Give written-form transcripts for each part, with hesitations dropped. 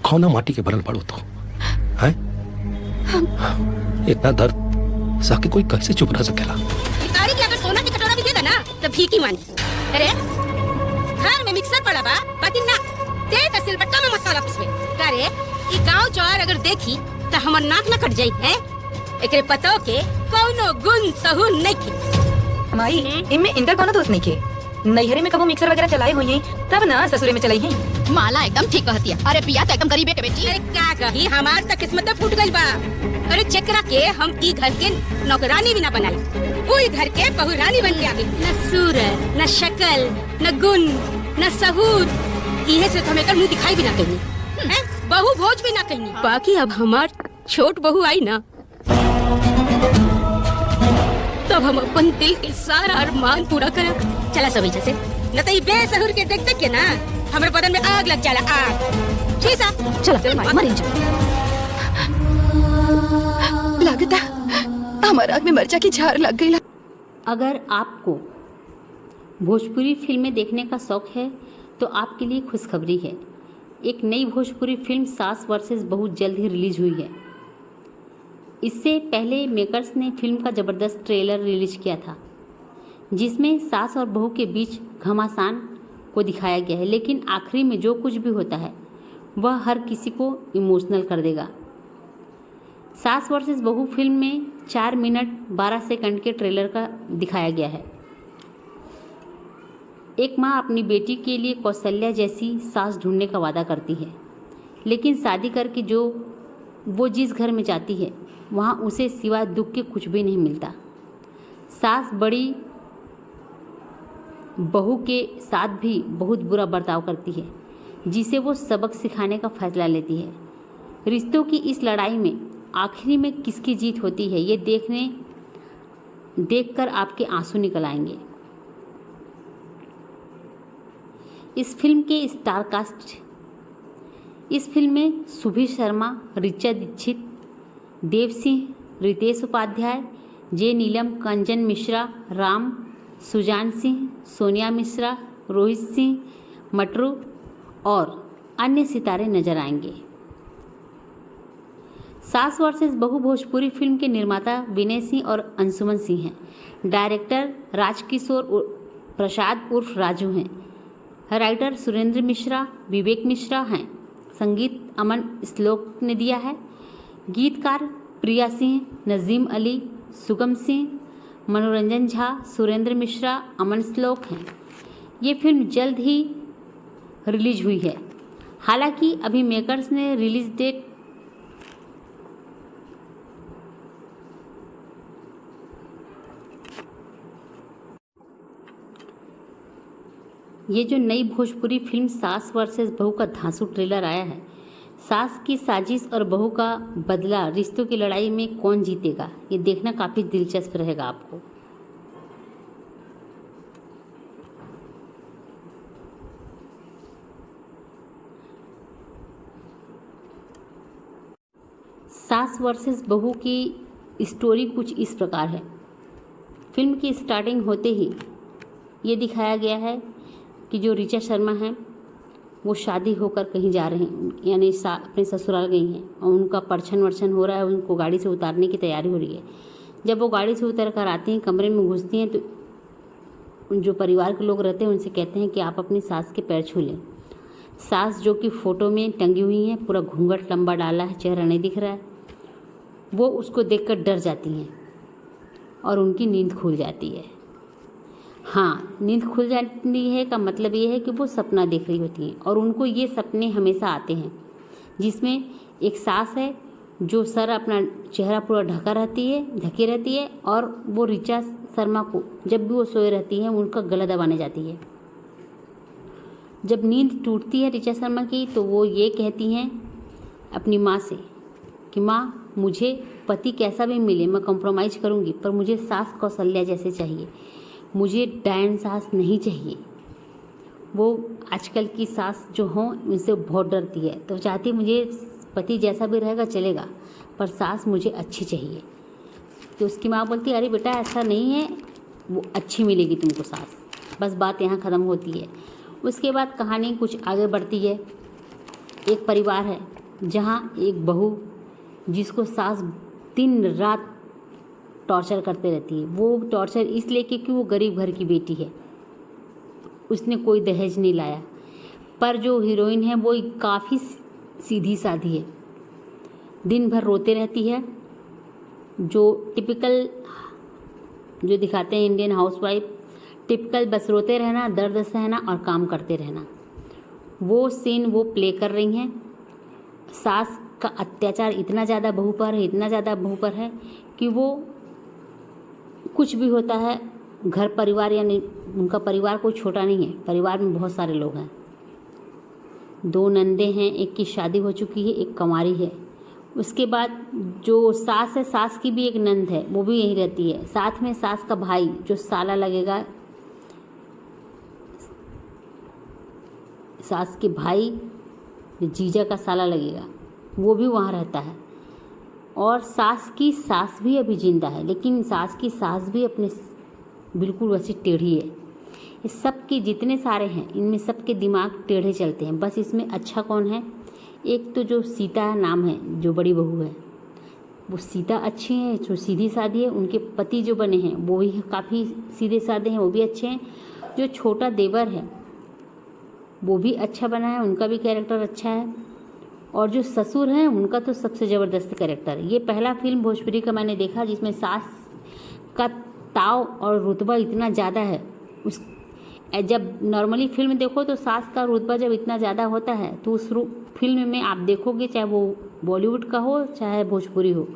खौना माटी के बनल पड़ो तो है। इतना दर्द साके कोई कैसे चुप रह सकेला। भिखारी के अगर सोना की कटोरा भी देगा ना तो भीख ही मानी। अरे घर में मिक्सर पड़ा बा बाकी ना दे त सिलबट्टा में मसाला पिसवे। अरे ई गांव जवार अगर देखी तो हमर नाक न कट जाई है। एकरे पतो के कौनो गुण सहून नहीं की। माई इनमें इनका कोनो दोस्त नहीं के। नैहरे में कबो मिक्सर वगैरह चलाए हुई है तब ना ससुरे में चलाई है। माला एकदम ठीक कहती है। अरे पिया तो एकदम गरीबे के बेटी। अरे क्या कही हमार तक किस्मत फूट गई बा। अरे चकरा के हम ई घर के नौकरानी भी ना बनाई, वो ई घर के बहुरानी बन के आ गई। न सूरत न शक्ल न गुण न सहूर, इहे से हमें कर मुंह दिखाई भी ना कहीं, बहू भोज भी ना कहीं। बाकी अब हमार छोट बहू आई ना तब हम अपन दिल के सारा अरमान पूरा करब। चला सब से न तो बेसहुर के देख देख के ना हमारे बदन में आग लग जाला आग। ठीक है चला मरी जा। लगता हमारा आग में मरचा की झार लग गई। अगर आपको भोजपुरी फिल्में देखने का शौक है तो आपके लिए खुशखबरी है। एक नई भोजपुरी फिल्म सास वर्सेस बहू जल्द ही रिलीज हुई है। इससे पहले मेकर्स ने फिल्म का ज़बरदस्त ट्रेलर रिलीज किया था जिसमें सास और बहू के बीच घमासान को दिखाया गया है, लेकिन आखिरी में जो कुछ भी होता है वह हर किसी को इमोशनल कर देगा। सास वर्सेस बहू फिल्म में 4 मिनट 12 सेकंड के ट्रेलर का दिखाया गया है। एक माँ अपनी बेटी के लिए कौशल्या जैसी सास ढूंढने का वादा करती है, लेकिन शादी करके वो जिस घर में जाती है वहाँ उसे सिवाय दुख के कुछ भी नहीं मिलता। सास बड़ी बहू के साथ भी बहुत बुरा बर्ताव करती है जिसे वो सबक सिखाने का फैसला लेती है। रिश्तों की इस लड़ाई में आखिरी में किसकी जीत होती है ये देखकर आपके आंसू निकल आएंगे। इस फिल्म के स्टार कास्ट इस फिल्म में सुभी शर्मा, ऋचा दीक्षित, देव सिंह, रितेश उपाध्याय, जे नीलम, कंचन मिश्रा, राम, सुजान सिंह, सोनिया मिश्रा, रोहित सिंह, मटरू और अन्य सितारे नजर आएंगे। सास वर्सेस बहू भोजपुरी फिल्म के निर्माता विनय सिंह और अंशुमन सिंह हैं। डायरेक्टर राजकिशोर प्रसाद उर्फ राजू हैं। राइटर सुरेंद्र मिश्रा, विवेक मिश्रा हैं। संगीत अमन श्लोक ने दिया है। गीतकार प्रिया सिंह, नजीम अली, सुगम सिंह, मनोरंजन झा, सुरेंद्र मिश्रा, अमन श्लोक हैं। ये फिल्म जल्द ही रिलीज हुई है। हालांकि अभी मेकर्स ने रिलीज डेट ये जो नई भोजपुरी फिल्म सास वर्सेस बहू का धांसू ट्रेलर आया है, सास की साजिश और बहू का बदला, रिश्तों की लड़ाई में कौन जीतेगा ये देखना काफ़ी दिलचस्प रहेगा आपको। सास वर्सेस बहू की स्टोरी कुछ इस प्रकार है। फिल्म की स्टार्टिंग होते ही ये दिखाया गया है कि जो ऋचा शर्मा हैं वो शादी होकर कहीं जा रहे हैं, यानी अपने ससुराल गई हैं और उनका परछन वर्छन हो रहा है, उनको गाड़ी से उतारने की तैयारी हो रही है। जब वो गाड़ी से उतर कर आती हैं, कमरे में घुसती हैं तो जो परिवार के लोग रहते हैं उनसे कहते हैं कि आप अपनी सास के पैर छू लें। सास जो कि फ़ोटो में टंगी हुई हैं, पूरा घूंघट लंबा डाला है, चेहरा नहीं दिख रहा है, वो उसको देखकर डर जाती हैं और उनकी नींद खुल जाती है। हाँ, नींद खुल जाती है का मतलब ये है कि वो सपना देख रही होती हैं और उनको ये सपने हमेशा आते हैं जिसमें एक सास है जो सर अपना चेहरा पूरा ढकी रहती है और वो ऋचा शर्मा को जब भी वो सोए रहती हैं उनका गला दबाने जाती है। जब नींद टूटती है ऋचा शर्मा की तो वो ये कहती हैं अपनी माँ से कि माँ, मुझे पति कैसा भी मिले मैं कॉम्प्रोमाइज़ करूँगी, पर मुझे सास कौशल्या जैसे चाहिए, मुझे डायन सास नहीं चाहिए। वो आजकल की सास जो हों उनसे बहुत डरती है, तो चाहती मुझे पति जैसा भी रहेगा चलेगा, पर सास मुझे अच्छी चाहिए। तो उसकी माँ बोलती है अरे बेटा ऐसा नहीं है, वो अच्छी मिलेगी तुमको सास। बस बात यहाँ ख़त्म होती है। उसके बाद कहानी कुछ आगे बढ़ती है। एक परिवार है जहाँ एक बहू जिसको सास दिन रात टॉर्चर करते रहती है। वो टॉर्चर इसलिए क्योंकि वो गरीब घर की बेटी है, उसने कोई दहेज नहीं लाया। पर जो हीरोइन है वो काफ़ी सीधी सादी है, दिन भर रोते रहती है। जो टिपिकल जो दिखाते हैं इंडियन हाउसवाइफ, टिपिकल बस रोते रहना, दर्द सहना और काम करते रहना, वो सीन वो प्ले कर रही हैं। सास का अत्याचार इतना ज़्यादा बहू पर है, इतना ज़्यादा बहू पर है कि वो कुछ भी होता है घर परिवार या नहीं, उनका परिवार कोई छोटा नहीं है, परिवार में बहुत सारे लोग हैं। 2 नंदे हैं, एक की शादी हो चुकी है, एक कंवारी है। उसके बाद जो सास है, सास की भी एक नंद है, वो भी यहीं रहती है। साथ में सास का भाई जो साला लगेगा, सास के भाई जो जीजा का साला लगेगा, वो भी वहाँ रहता है। और सास की सास भी अभी जिंदा है, लेकिन सास की सास भी अपने बिल्कुल वैसी टेढ़ी है। इस सब के जितने सारे हैं, इनमें सबके दिमाग टेढ़े चलते हैं। बस इसमें अच्छा कौन है? एक तो जो सीता नाम है, जो बड़ी बहू है, वो सीता अच्छी है, जो सीधी सादी है। उनके पति जो बने हैं वो भी काफ़ी सीधे साधे हैं, वो भी अच्छे हैं। जो छोटा देवर है वो भी अच्छा बना है, उनका भी कैरेक्टर अच्छा है। और जो ससुर हैं उनका तो सबसे ज़बरदस्त कैरेक्टर है। ये पहला फिल्म भोजपुरी का मैंने देखा जिसमें सास का ताव और रुतबा इतना ज़्यादा है। उस जब नॉर्मली फिल्म देखो तो सास का रुतबा जब इतना ज़्यादा होता है तो उस फिल्म में आप देखोगे, चाहे वो बॉलीवुड का हो चाहे भोजपुरी हो,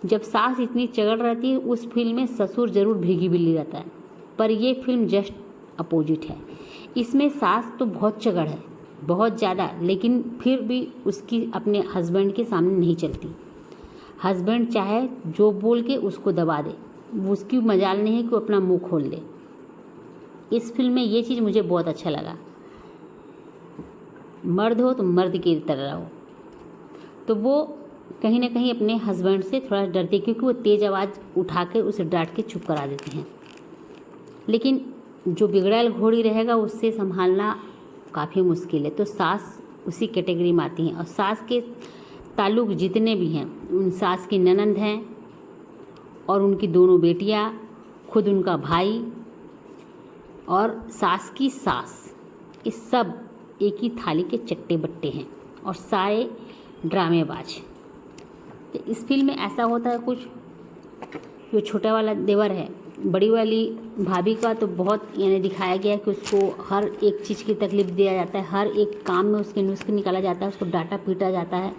जब सास इतनी चगड़ रहती है उस फिल्म में ससुर ज़रूर भीगी बिल्ली रहता है। पर ये फिल्म जस्ट अपोजिट है। इसमें सास तो बहुत चगड़ है, बहुत ज़्यादा, लेकिन फिर भी उसकी अपने हस्बैंड के सामने नहीं चलती। हस्बैंड चाहे जो बोल के उसको दबा दे, वो उसकी मजाल नहीं है कि वो अपना मुंह खोल दे। इस फिल्म में ये चीज़ मुझे बहुत अच्छा लगा। मर्द हो तो मर्द की तरह रहो। तो वो कहीं ना कहीं अपने हस्बैंड से थोड़ा डरती है, क्योंकि वो तेज़ आवाज़ उठा के उसे डांट के चुप करा देते हैं। लेकिन जो बिगड़ैल घोड़ी रहेगा उससे संभालना काफ़ी मुश्किल है। तो सास उसी कैटेगरी में आती हैं। और सास के ताल्लुक जितने भी हैं, उन सास की ननंद हैं और उनकी दोनों बेटियां, खुद उनका भाई और सास की सास, ये सब एक ही थाली के चट्टे बट्टे हैं और सारे ड्रामेबाज। तो इस फिल्म में ऐसा होता है कुछ, जो छोटा वाला देवर है, बड़ी वाली भाभी का तो बहुत यानी दिखाया गया है कि उसको हर एक चीज़ की तकलीफ़ दिया जाता है, हर एक काम में उसके नुस्खे निकाला जाता है, उसको डांटा पीटा जाता है।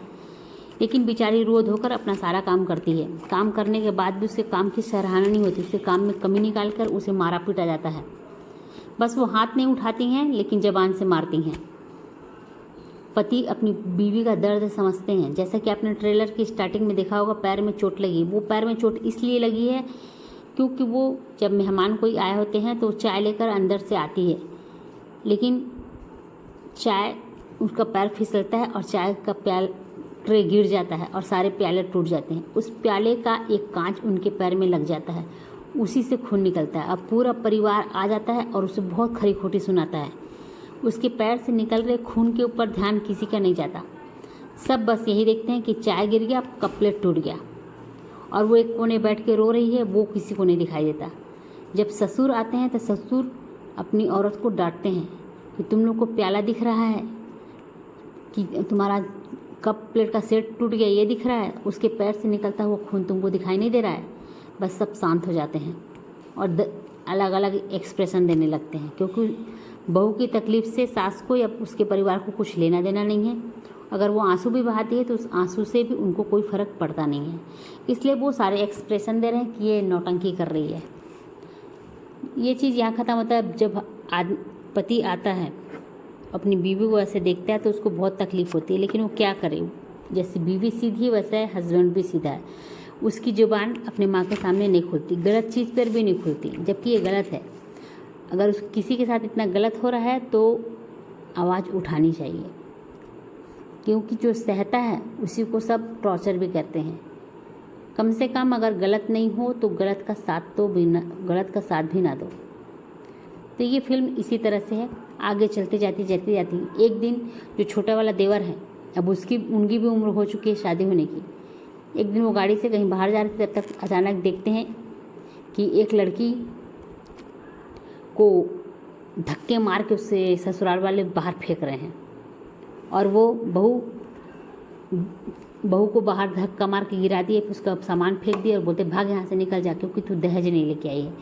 लेकिन बेचारी रो धोकर अपना सारा काम करती है। काम करने के बाद भी उसके काम की सराहना नहीं होती, उसके काम में कमी निकाल कर उसे मारा पीटा जाता है। बस वो हाथ नहीं उठाती हैं लेकिन ज़बान से मारती हैं। पति अपनी बीवी का दर्द समझते हैं। जैसा कि आपने ट्रेलर की स्टार्टिंग में देखा होगा, पैर में चोट लगी। वो पैर में चोट इसलिए लगी है क्योंकि वो जब मेहमान कोई आए होते हैं तो चाय लेकर अंदर से आती है, लेकिन चाय उसका पैर फिसलता है और चाय का ट्रे गिर जाता है और सारे प्याले टूट जाते हैं। उस प्याले का एक कांच उनके पैर में लग जाता है, उसी से खून निकलता है। अब पूरा परिवार आ जाता है और उसे बहुत खरी खोटी सुनाता है। उसके पैर से निकल रहे खून के ऊपर ध्यान किसी का नहीं जाता। सब बस यही देखते हैं कि चाय गिर गया, कप प्लेट टूट गया और वो एक कोने बैठ के रो रही है, वो किसी को नहीं दिखाई देता। जब ससुर आते हैं तो ससुर अपनी औरत को डांटते हैं कि तुम लोग को प्याला दिख रहा है, कि तुम्हारा कप प्लेट का सेट टूट गया ये दिख रहा है, उसके पैर से निकलता हुआ खून तुमको दिखाई नहीं दे रहा है। बस सब शांत हो जाते हैं और अलग अलग एक्सप्रेशन देने लगते हैं, क्योंकि बहू की तकलीफ़ से सास को या उसके परिवार को कुछ लेना देना नहीं है। अगर वो आंसू भी बहाती है तो उस आंसू से भी उनको कोई फ़र्क पड़ता नहीं है, इसलिए वो सारे एक्सप्रेशन दे रहे हैं कि ये नौटंकी कर रही है। ये चीज़ यहाँ ख़त्म होता है जब पति आता है अपनी बीवी को ऐसे देखता है तो उसको बहुत तकलीफ़ होती है, लेकिन वो क्या करे। जैसे बीवी सीधी है वैसा है हस्बैंड भी सीधा है। उसकी ज़ुबान अपने माँ के सामने नहीं खुलती, गलत चीज़ पर भी नहीं खुलती, जबकि ये गलत है। अगर किसी के साथ इतना गलत हो रहा है तो आवाज़ उठानी चाहिए, क्योंकि जो सहता है उसी को सब टॉर्चर भी करते हैं। कम से कम अगर गलत नहीं हो तो गलत का साथ भी ना दो। तो ये फिल्म इसी तरह से है, आगे चलते जाती एक दिन जो छोटा वाला देवर है अब उनकी भी उम्र हो चुकी है शादी होने की। एक दिन वो गाड़ी से कहीं बाहर जा रही थी, तब तक अचानक देखते हैं कि एक लड़की को धक्के मार के उससे ससुराल वाले बाहर फेंक रहे हैं और वो बहू को बाहर धक्का मार के गिरा दिए, फिर उसका सामान फेंक दिया और बोलते भाग यहाँ से, निकल जा, क्योंकि तू दहेज नहीं लेके आई है।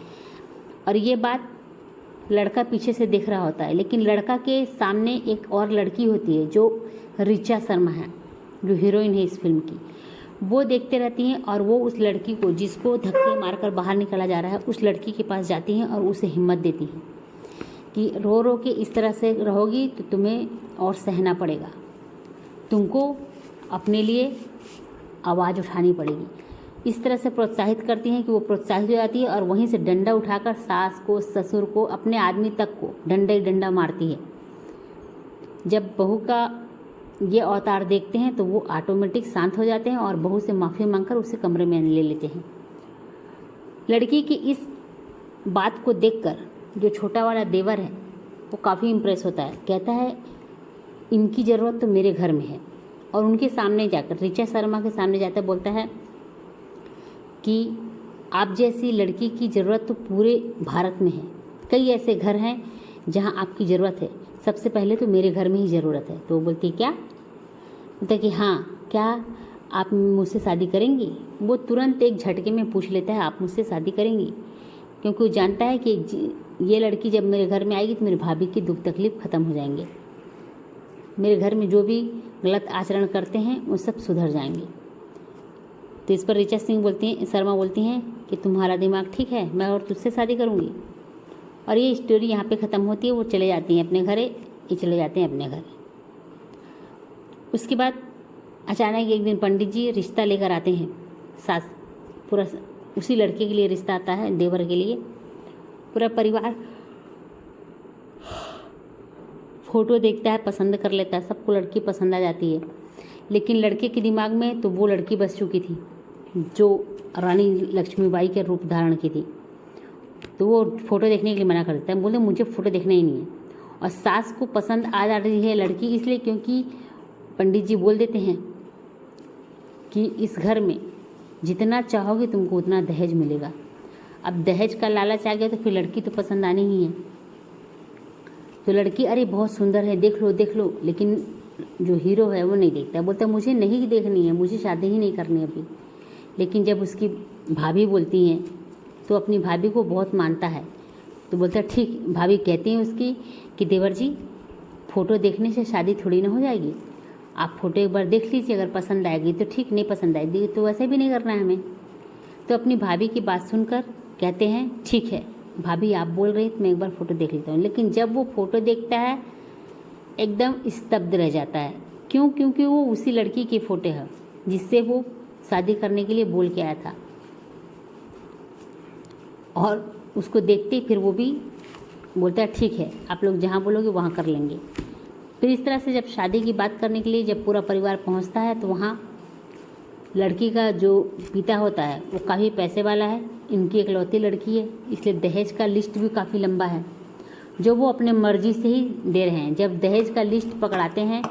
और ये बात लड़का पीछे से देख रहा होता है, लेकिन लड़का के सामने एक और लड़की होती है जो ऋचा शर्मा है, जो हीरोइन है इस फिल्म की। वो देखते रहती हैं और वो उस लड़की को, जिसको धक्के मारकर बाहर निकाला जा रहा है, उस लड़की के पास जाती हैं और उसे हिम्मत देती हैं कि रो रो के इस तरह से रहोगी तो तुम्हें और सहना पड़ेगा, तुमको अपने लिए आवाज़ उठानी पड़ेगी। इस तरह से प्रोत्साहित करती हैं कि वो प्रोत्साहित हो जाती है और वहीं से डंडा उठाकर सास को, ससुर को, अपने आदमी तक को डंडा ही डंडा मारती है। जब बहू का ये अवतार देखते हैं तो वो ऑटोमेटिक शांत हो जाते हैं और बहू से माफ़ी मांगकर उसे कमरे में ले लेते हैं। लड़की की इस बात को देखकर जो छोटा वाला देवर है वो काफ़ी इम्प्रेस होता है, कहता है इनकी ज़रूरत तो मेरे घर में है। और उनके सामने जाकर, ऋचा शर्मा के सामने जाता बोलता है कि आप जैसी लड़की की ज़रूरत तो पूरे भारत में है, कई ऐसे घर हैं जहां आपकी ज़रूरत है, सबसे पहले तो मेरे घर में ही ज़रूरत है। तो वो बोलती क्या? बोलता कि हाँ, क्या आप मुझसे शादी करेंगी? वो तुरंत एक झटके में पूछ लेता है आप मुझसे शादी करेंगी, क्योंकि वो जानता है कि ये लड़की जब मेरे घर में आएगी तो मेरी भाभी की दुख तकलीफ ख़त्म हो जाएंगे, मेरे घर में जो भी गलत आचरण करते हैं वो सब सुधर जाएंगे। तो इस पर ऋचा शर्मा बोलती हैं कि तुम्हारा दिमाग ठीक है, मैं और तुझसे शादी करूँगी। और ये स्टोरी यहाँ पे ख़त्म होती है। वो चले जाती हैं अपने घर, ये चले जाते हैं अपने घर। उसके बाद अचानक एक दिन पंडित जी रिश्ता लेकर आते हैं, सास पूरा उसी लड़के के लिए रिश्ता आता है, देवर के लिए। पूरा परिवार फ़ोटो देखता है, पसंद कर लेता है, सबको लड़की पसंद आ जाती है। लेकिन लड़के के दिमाग में तो वो लड़की बस चुकी थी जो रानी लक्ष्मीबाई के रूप धारण की थी। तो वो फ़ोटो देखने के लिए मना कर देता है, बोले मुझे फ़ोटो देखना ही नहीं है। और सास को पसंद आ जा रही है लड़की, इसलिए क्योंकि पंडित जी बोल देते हैं कि इस घर में जितना चाहोगे तुमको उतना दहेज मिलेगा। अब दहेज का लालच आ गया तो फिर लड़की तो पसंद आनी ही है। तो लड़की अरे बहुत सुंदर है, देख लो, लेकिन जो हीरो है वो नहीं देखता, बोलता मुझे नहीं देखनी है, मुझे शादी ही नहीं करनी अभी। लेकिन जब उसकी भाभी बोलती हैं तो अपनी भाभी को बहुत मानता है। तो बोलता ठीक, भाभी कहती हैं उसकी कि देवर जी फ़ोटो देखने से शादी थोड़ी ना हो जाएगी, आप फ़ोटो एक बार देख लीजिए, अगर पसंद आएगी तो ठीक, नहीं पसंद आएगी तो वैसे भी नहीं करना है हमें। तो अपनी भाभी की बात सुनकर कहते हैं ठीक है भाभी, आप बोल रही तो मैं एक बार फ़ोटो देख लेता हूँ। लेकिन जब वो फ़ोटो देखता है एकदम स्तब्ध रह जाता है। क्यों? क्योंकि वो उसी लड़की की फ़ोटो है जिससे वो शादी करने के लिए बोल के आया था। और उसको देखते फिर वो भी बोलता है ठीक है, आप लोग जहाँ बोलोगे वहाँ कर लेंगे। फिर इस तरह से जब शादी की बात करने के लिए जब पूरा परिवार पहुँचता है तो वहाँ लड़की का जो पिता होता है वो काफ़ी पैसे वाला है, इनकी इकलौती लड़की है, इसलिए दहेज का लिस्ट भी काफ़ी लंबा है जो वो अपने मर्जी से ही दे रहे हैं। जब दहेज का लिस्ट पकड़ाते हैं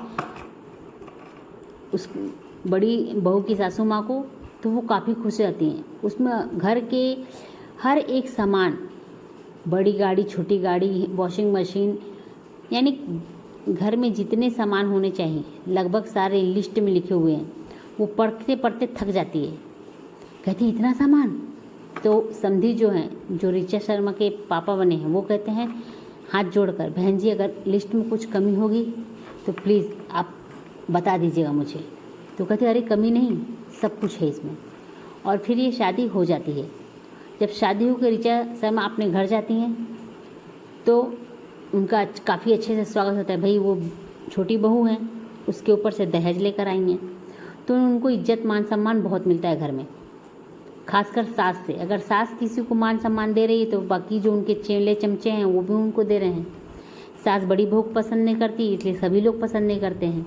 उस बड़ी बहू की सासू माँ को तो वो काफ़ी खुश रहती हैं। उसमें घर के हर एक सामान, बड़ी गाड़ी, छोटी गाड़ी, वॉशिंग मशीन, यानी घर में जितने सामान होने चाहिए लगभग सारे लिस्ट में लिखे हुए हैं। वो पढ़ते पढ़ते थक जाती है, कहती इतना सामान। तो समधी जो हैं, जो ऋचा शर्मा के पापा बने हैं, वो कहते हैं हाथ जोड़कर, बहन जी अगर लिस्ट में कुछ कमी होगी तो प्लीज़ आप बता दीजिएगा मुझे। तो कहते अरे कमी नहीं, सब कुछ है इसमें। और फिर ये शादी हो जाती है। जब शादी होकर ऋचा शर्मा अपने घर जाती हैं तो उनका काफ़ी अच्छे से स्वागत होता है। भाई वो छोटी बहू हैं, उसके ऊपर से दहेज लेकर आई हैं, तो उनको इज्जत मान सम्मान बहुत मिलता है घर में, खासकर सास से। अगर सास किसी को मान सम्मान दे रही है तो बाकी जो उनके चेले चमचे हैं वो भी उनको दे रहे हैं। सास बड़ी बहू को पसंद नहीं करती, इसलिए सभी लोग पसंद नहीं करते हैं।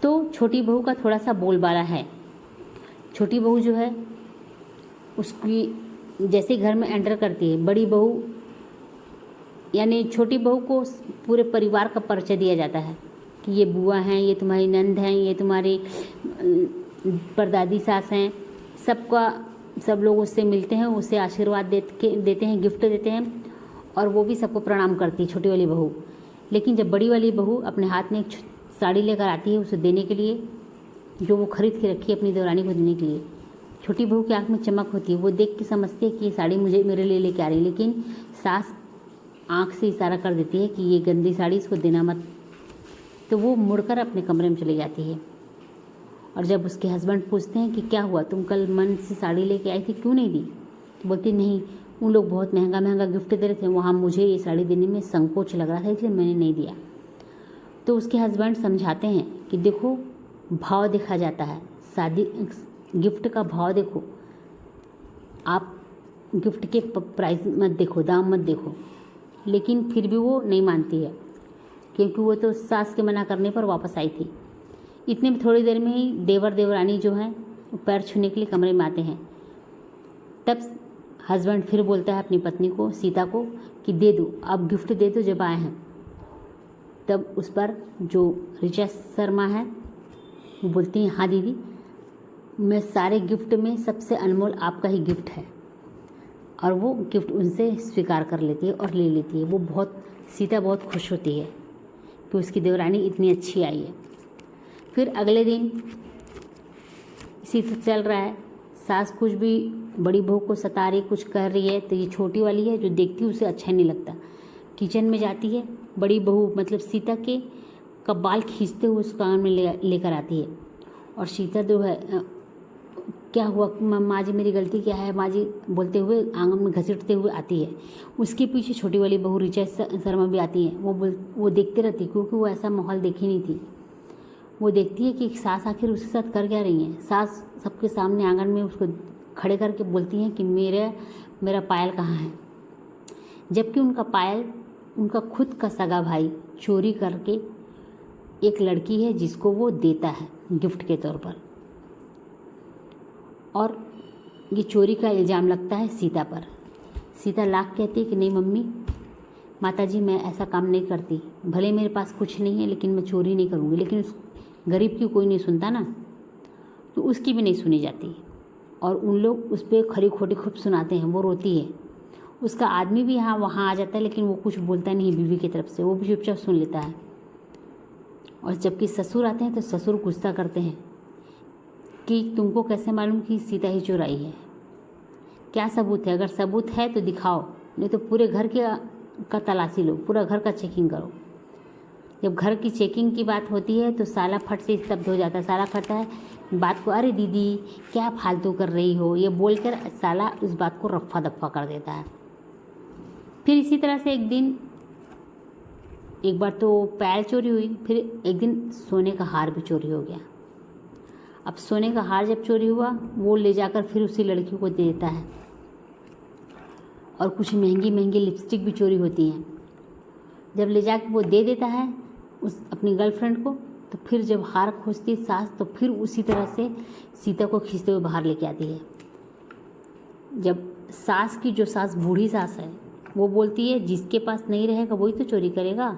तो छोटी बहू का थोड़ा सा बोलबाला है। छोटी बहू जो है उसकी जैसे घर में एंटर करती है, बड़ी बहू यानी छोटी बहू को पूरे परिवार का परिचय दिया जाता है कि ये बुआ हैं, ये तुम्हारी नंद हैं, ये तुम्हारी परदादी सास हैं। सब लोग उससे मिलते हैं, उसे आशीर्वाद देते हैं, गिफ्ट देते हैं और वो भी सबको प्रणाम करती है, छोटी वाली बहू। लेकिन जब बड़ी वाली बहू अपने हाथ में एक साड़ी लेकर आती है उसे देने के लिए, जो वो खरीद के रखी है अपनी देवरानी को देने के लिए, छोटी बहू की आंख में चमक होती है। वो देख के समझती है कि ये साड़ी मुझे मेरे लिए लेके आ रही है, लेकिन सास आंख से इशारा कर देती है कि ये गंदी साड़ी इसको देना मत। तो वो मुड़कर अपने कमरे में चली जाती है। और जब उसके हस्बैंड पूछते हैं कि क्या हुआ, तुम कल मन से साड़ी लेके आई थी, क्यों नहीं दी? तो बोलती नहीं, उन लोग बहुत महंगा गिफ्ट दे रहे थे, वहाँ मुझे ये साड़ी देने में संकोच लग रहा था, इसलिए मैंने नहीं दिया। तो उसके हस्बैंड समझाते हैं कि देखो, भाव देखा जाता है, शादी गिफ्ट का भाव देखो, आप गिफ्ट के प्राइस मत देखो, दाम मत देखो। लेकिन फिर भी वो नहीं मानती है, क्योंकि वो तो सास के मना करने पर वापस आई थी। इतने में थोड़ी देर में ही देवर देवरानी जो है पैर छूने के लिए कमरे में आते हैं। तब हस्बैंड फिर बोलता है अपनी पत्नी को, सीता को, कि दे दो, आप गिफ्ट दे दो जब आए हैं। तब उस पर जो ऋचा शर्मा है वो बोलती हैं, हाँ दीदी, मैं सारे गिफ्ट में सबसे अनमोल आपका ही गिफ्ट है। और वो गिफ्ट उनसे स्वीकार कर लेती है और ले लेती है। सीता बहुत खुश होती है कि उसकी देवरानी इतनी अच्छी आई है। फिर अगले दिन इसी से चल रहा है, सास कुछ भी बड़ी बहू को सता रही, कुछ कर रही है, तो ये छोटी वाली है जो देखती है उसे अच्छा नहीं लगता, किचन में जाती है, बड़ी बहू मतलब सीता के बाल खींचते हुए उस कान में लेकर आती है। और सीता जो है, क्या हुआ माँ जी, मेरी गलती क्या है माँ जी, बोलते हुए आंगन में घसीटते हुए आती है। उसके पीछे छोटी वाली बहू ऋचा शर्मा भी आती है। वो देखते रहती, क्योंकि वो ऐसा माहौल देखी नहीं थी। वो देखती है कि सास आखिर उसके साथ कर क्या रही है। सास सबके सामने आंगन में उसको खड़े करके बोलती हैं कि मेरा पायल कहाँ है, जबकि उनका पायल उनका खुद का सगा भाई चोरी करके एक लड़की है जिसको वो देता है गिफ्ट के तौर पर। और ये चोरी का इल्ज़ाम लगता है सीता पर। सीता लाख कहती है कि नहीं मम्मी, माताजी, मैं ऐसा काम नहीं करती, भले मेरे पास कुछ नहीं है लेकिन मैं चोरी नहीं करूँगी। लेकिन उस गरीब की कोई नहीं सुनता ना, तो उसकी भी नहीं सुनी जाती। और उन लोग उस पर खरी खोटी खूब सुनाते हैं। वो रोती है, उसका आदमी भी वहाँ आ जाता है, लेकिन वो कुछ बोलता नहीं बीवी की तरफ से, वो भी चुपचाप सुन लेता है। और जबकि ससुर आते हैं तो ससुर गुस्सा करते हैं कि तुमको कैसे मालूम कि सीता ही चुराई है, क्या सबूत है? अगर सबूत है तो दिखाओ, नहीं तो पूरे घर का तलाशी लो, पूरा घर का चेकिंग करो। जब घर की चेकिंग की बात होती है तो साला फट से स्तब्ध हो जाता है। साला कहता है बात को, अरे दीदी क्या फालतू कर रही हो, ये बोलकर साला उस बात को रफ़ा दफ़ा कर देता है। फिर इसी तरह से एक बार तो पायल चोरी हुई, फिर एक दिन सोने का हार भी चोरी हो गया। अब सोने का हार जब चोरी हुआ, वो ले जाकर फिर उसी लड़की को दे देता है। और कुछ महंगी महंगी लिपस्टिक भी चोरी होती हैं। जब ले जाकर वो दे देता है उस अपनी गर्लफ्रेंड को, तो फिर जब हार खोजती है सास, तो फिर उसी तरह से सीता को खींचते हुए बाहर लेके आती है। जब सास की जो सास बूढ़ी सास है, वो बोलती है जिसके पास नहीं रहेगा वही तो चोरी करेगा।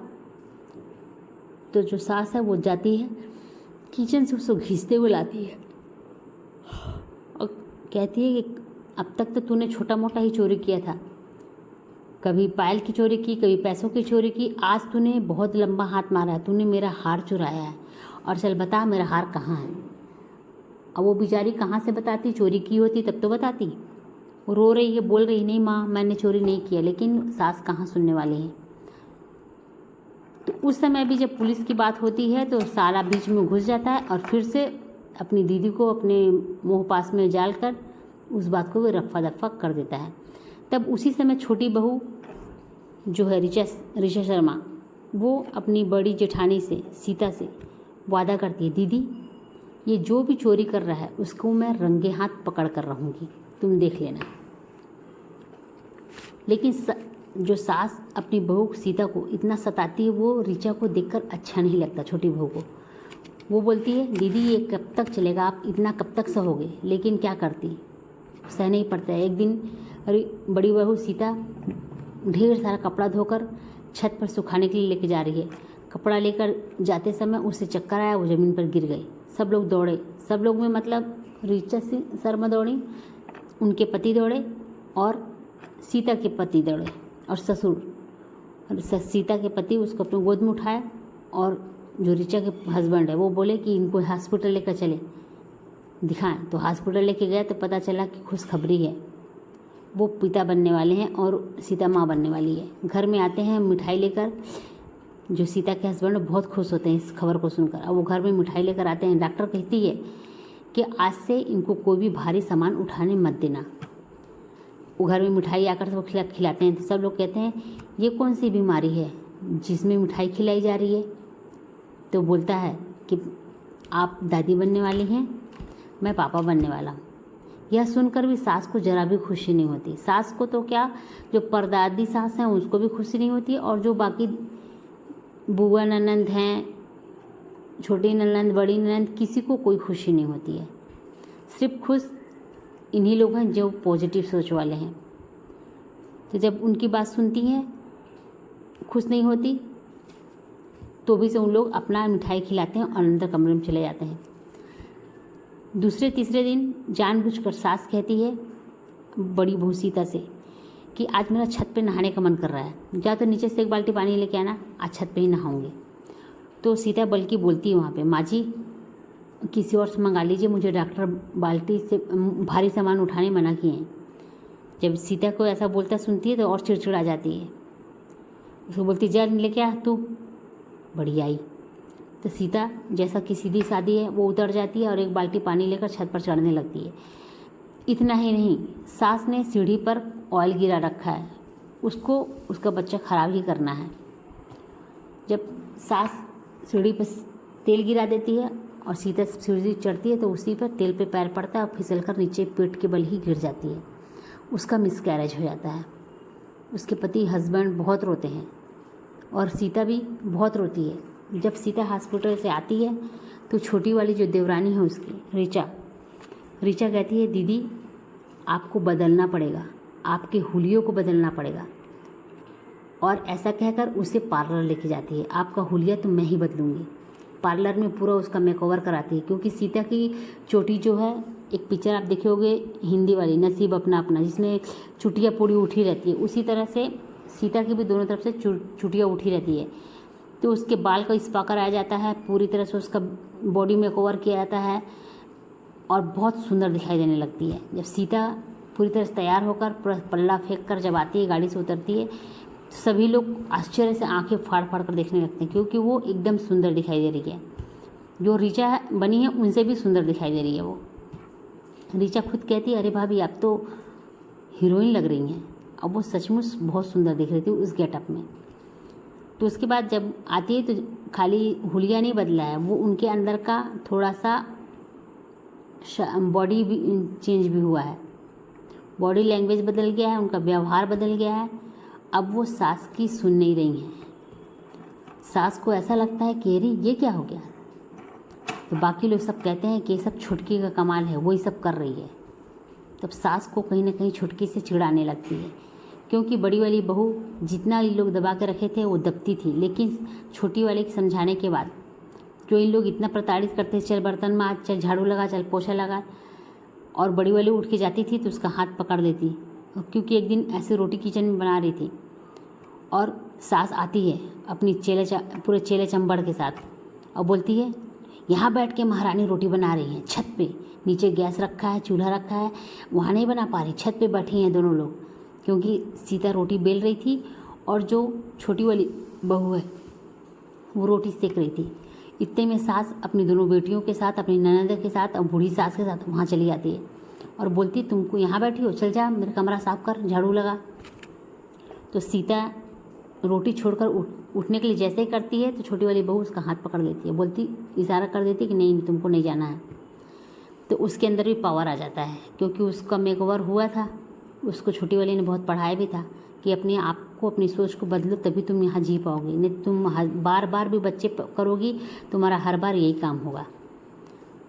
तो जो सास है वो जाती है किचन से उसको घींचते हुए लाती है और कहती है कि अब तक तो तूने छोटा मोटा ही चोरी किया था, कभी पायल की चोरी की, कभी पैसों की चोरी की, आज तूने बहुत लंबा हाथ मारा है, तूने मेरा हार चुराया है, और चल बता मेरा हार कहाँ है। अब वो बेचारी कहाँ से बताती, चोरी की होती तब तो बताती। वो रो रही है, बोल रही नहीं माँ मैंने चोरी नहीं किया, लेकिन सास कहाँ सुनने वाली है। तो उस समय भी जब पुलिस की बात होती है तो साला बीच में घुस जाता है और फिर से अपनी दीदी को अपने मुँह पास में जाल कर उस बात को वो रफ़ा दफ़ा कर देता है। तब उसी समय छोटी बहू जो है ऋचा शर्मा, वो अपनी बड़ी जेठानी से सीता से वादा करती है, दीदी ये जो भी चोरी कर रहा है उसको मैं रंगे हाथ पकड़ कर रहूँगी, तुम देख लेना। लेकिन जो सास अपनी बहू सीता को इतना सताती है, वो ऋचा को देखकर अच्छा नहीं लगता छोटी बहू को। वो बोलती है दीदी ये कब तक चलेगा, आप इतना कब तक सहोगे। लेकिन क्या करती, सह नहीं पड़ता है। एक दिन बड़ी बहू सीता ढेर सारा कपड़ा धोकर छत पर सुखाने के लिए लेके जा रही है, कपड़ा लेकर जाते समय उसे चक्कर आया, वो ज़मीन पर गिर गई। सब लोग दौड़े, सब लोग में मतलब ऋचा शर्मा दौड़ी, उनके पति दौड़े और सीता के पति दौड़े और ससुर। और सीता के पति उसको अपने गोद में उठाया और जो ऋचा के हस्बैंड है वो बोले कि इनको हॉस्पिटल लेकर चले, दिखाएं। तो हॉस्पिटल लेके गए तो पता चला कि खुशखबरी है, वो पिता बनने वाले हैं और सीता माँ बनने वाली है। घर में आते हैं मिठाई लेकर, जो सीता के हस्बैंड बहुत खुश होते हैं इस खबर को सुनकर। अब वो घर में मिठाई लेकर आते हैं। डॉक्टर कहती है कि आज से इनको कोई भी भारी सामान उठाने मत देना। वो घर में मिठाई आकर वो खिलाते हैं तो सब लोग कहते हैं ये कौन सी बीमारी है जिसमें मिठाई खिलाई जा रही है। तो बोलता है कि आप दादी बनने वाली हैं, मैं पापा बनने वाला हूँ। यह सुनकर भी सास को जरा भी खुशी नहीं होती। सास को तो क्या, जो परदादी सास हैं उसको भी खुशी नहीं होती, और जो बाकी बुआ ननंद हैं, छोटी ननंद, बड़ी ननंद, किसी को कोई खुशी नहीं होती है। सिर्फ खुश इन्हीं लोग हैं जो पॉजिटिव सोच वाले हैं। तो जब उनकी बात सुनती हैं खुश नहीं होती, तो भी से उन लोग अपना मिठाई खिलाते हैं और अंदर कमरे में चले जाते हैं। दूसरे तीसरे दिन जानबूझकर सास कहती है बड़ी बहू सीता से कि आज मेरा छत पे नहाने का मन कर रहा है, जा तो नीचे से एक बाल्टी पानी लेके आना, आज छत पे ही नहाऊंगी। तो सीता बल्कि बोलती है वहाँ पे, माँ जी किसी और से मंगा लीजिए, मुझे डॉक्टर बाल्टी से भारी सामान उठाने मना किए हैं। जब सीता को ऐसा बोलता सुनती है तो और चिड़चिड़ा जाती है। उसको बोलती जा लेके आ तू, बड़ी आई। तो सीता जैसा कि सीधी सादी है वो उतर जाती है और एक बाल्टी पानी लेकर छत पर चढ़ने लगती है। इतना ही नहीं, सास ने सीढ़ी पर ऑयल गिरा रखा है, उसको उसका बच्चा ख़राब ही करना है। जब सास सीढ़ी पर तेल गिरा देती है और सीता सीढ़ी चढ़ती है तो उसी पर तेल पे पैर पड़ता है और फिसलकर नीचे पेट के बल ही गिर जाती है। उसका मिसकैरेज हो जाता है। उसके पति हस्बैंड बहुत रोते हैं और सीता भी बहुत रोती है। जब सीता हॉस्पिटल से आती है तो छोटी वाली जो देवरानी है उसकी ऋचा कहती है दीदी आपको बदलना पड़ेगा, आपके हुलियों को बदलना पड़ेगा। और ऐसा कहकर उसे पार्लर लेके जाती है। आपका हुलिया तो मैं ही बदलूँगी। पार्लर में पूरा उसका मेकओवर कराती है, क्योंकि सीता की चोटी जो है, एक पिक्चर आप देखे होंगे हिंदी वाली नसीब अपना अपना, जिसमें चुटिया पूरी उठी रहती है, उसी तरह से सीता की भी दोनों तरफ से चुटिया उठी रहती है। तो उसके बाल का स्पा कराया जाता है, पूरी तरह से उसका बॉडी मेकओवर किया जाता है और बहुत सुंदर दिखाई देने लगती है। जब सीता पूरी तरह से तैयार होकर पूरा पल्ला फेंक कर जब आती है, गाड़ी से उतरती है, सभी लोग आश्चर्य से आंखें फाड़ फाड़ कर देखने लगते हैं, क्योंकि वो एकदम सुंदर दिखाई दे रही है। जो ऋचा बनी है उनसे भी सुंदर दिखाई दे रही है। वो ऋचा खुद कहती है अरे भाभी आप तो हीरोइन लग रही हैं। अब वो सचमुच बहुत सुंदर दिख रही थी उस गेटअप में। तो उसके बाद जब आती है तो खाली हुलिया नहीं बदला है, वो उनके अंदर का थोड़ा सा बॉडी भी चेंज भी हुआ है, बॉडी लैंग्वेज बदल गया है, उनका व्यवहार बदल गया है। अब वो सास की सुन नहीं रही हैं। सास को ऐसा लगता है कि अरे ये क्या हो गया। तो बाकी लोग सब कहते हैं कि ये सब छुटकी का कमाल है, वही सब कर रही है। तब सास को कहीं ना कहीं छुटकी से चिढ़ाने लगती है, क्योंकि बड़ी वाली बहू जितना इन लोग दबा के रखे थे वो दबती थी, लेकिन छोटी वाले के समझाने के बाद जो इन लोग इतना प्रताड़ित करते, चल बर्तन मांज, चल झाड़ू लगा, चल पोछा लगा, और बड़ी वाली उठ के जाती थी तो उसका हाथ पकड़ लेती। क्योंकि एक दिन ऐसे रोटी किचन में बना रही थी और सास आती है अपनी पूरे चेले चंबड़ के साथ और बोलती है यहाँ बैठ के महारानी रोटी बना रही हैं छत पे, नीचे गैस रखा है, चूल्हा रखा है, वहाँ नहीं बना पा रही, छत पे बैठी हैं दोनों लोग। क्योंकि सीता रोटी बेल रही थी और जो छोटी वाली बहू है वो रोटी सेक रही थी। इतने में सास अपनी दोनों बेटियों के साथ, अपनी ननद के साथ और बूढ़ी सास के साथ वहाँ चली जाती है और बोलती तुमको यहाँ बैठी हो, चल जा मेरा कमरा साफ कर, झाड़ू लगा। तो सीता रोटी छोड़कर उठने के लिए जैसे ही करती है तो छोटी वाली बहू उसका हाथ पकड़ लेती है, बोलती इशारा कर देती कि नहीं तुमको नहीं जाना है। तो उसके अंदर भी पावर आ जाता है, क्योंकि उसका मेकओवर हुआ था, उसको छोटी वाली ने बहुत पढ़ाया भी था कि अपने आप को, अपनी सोच को बदलो तभी तुम यहाँ जी पाओगी, नहीं तुम बार बार भी बच्चे करोगी तुम्हारा हर बार यही काम होगा।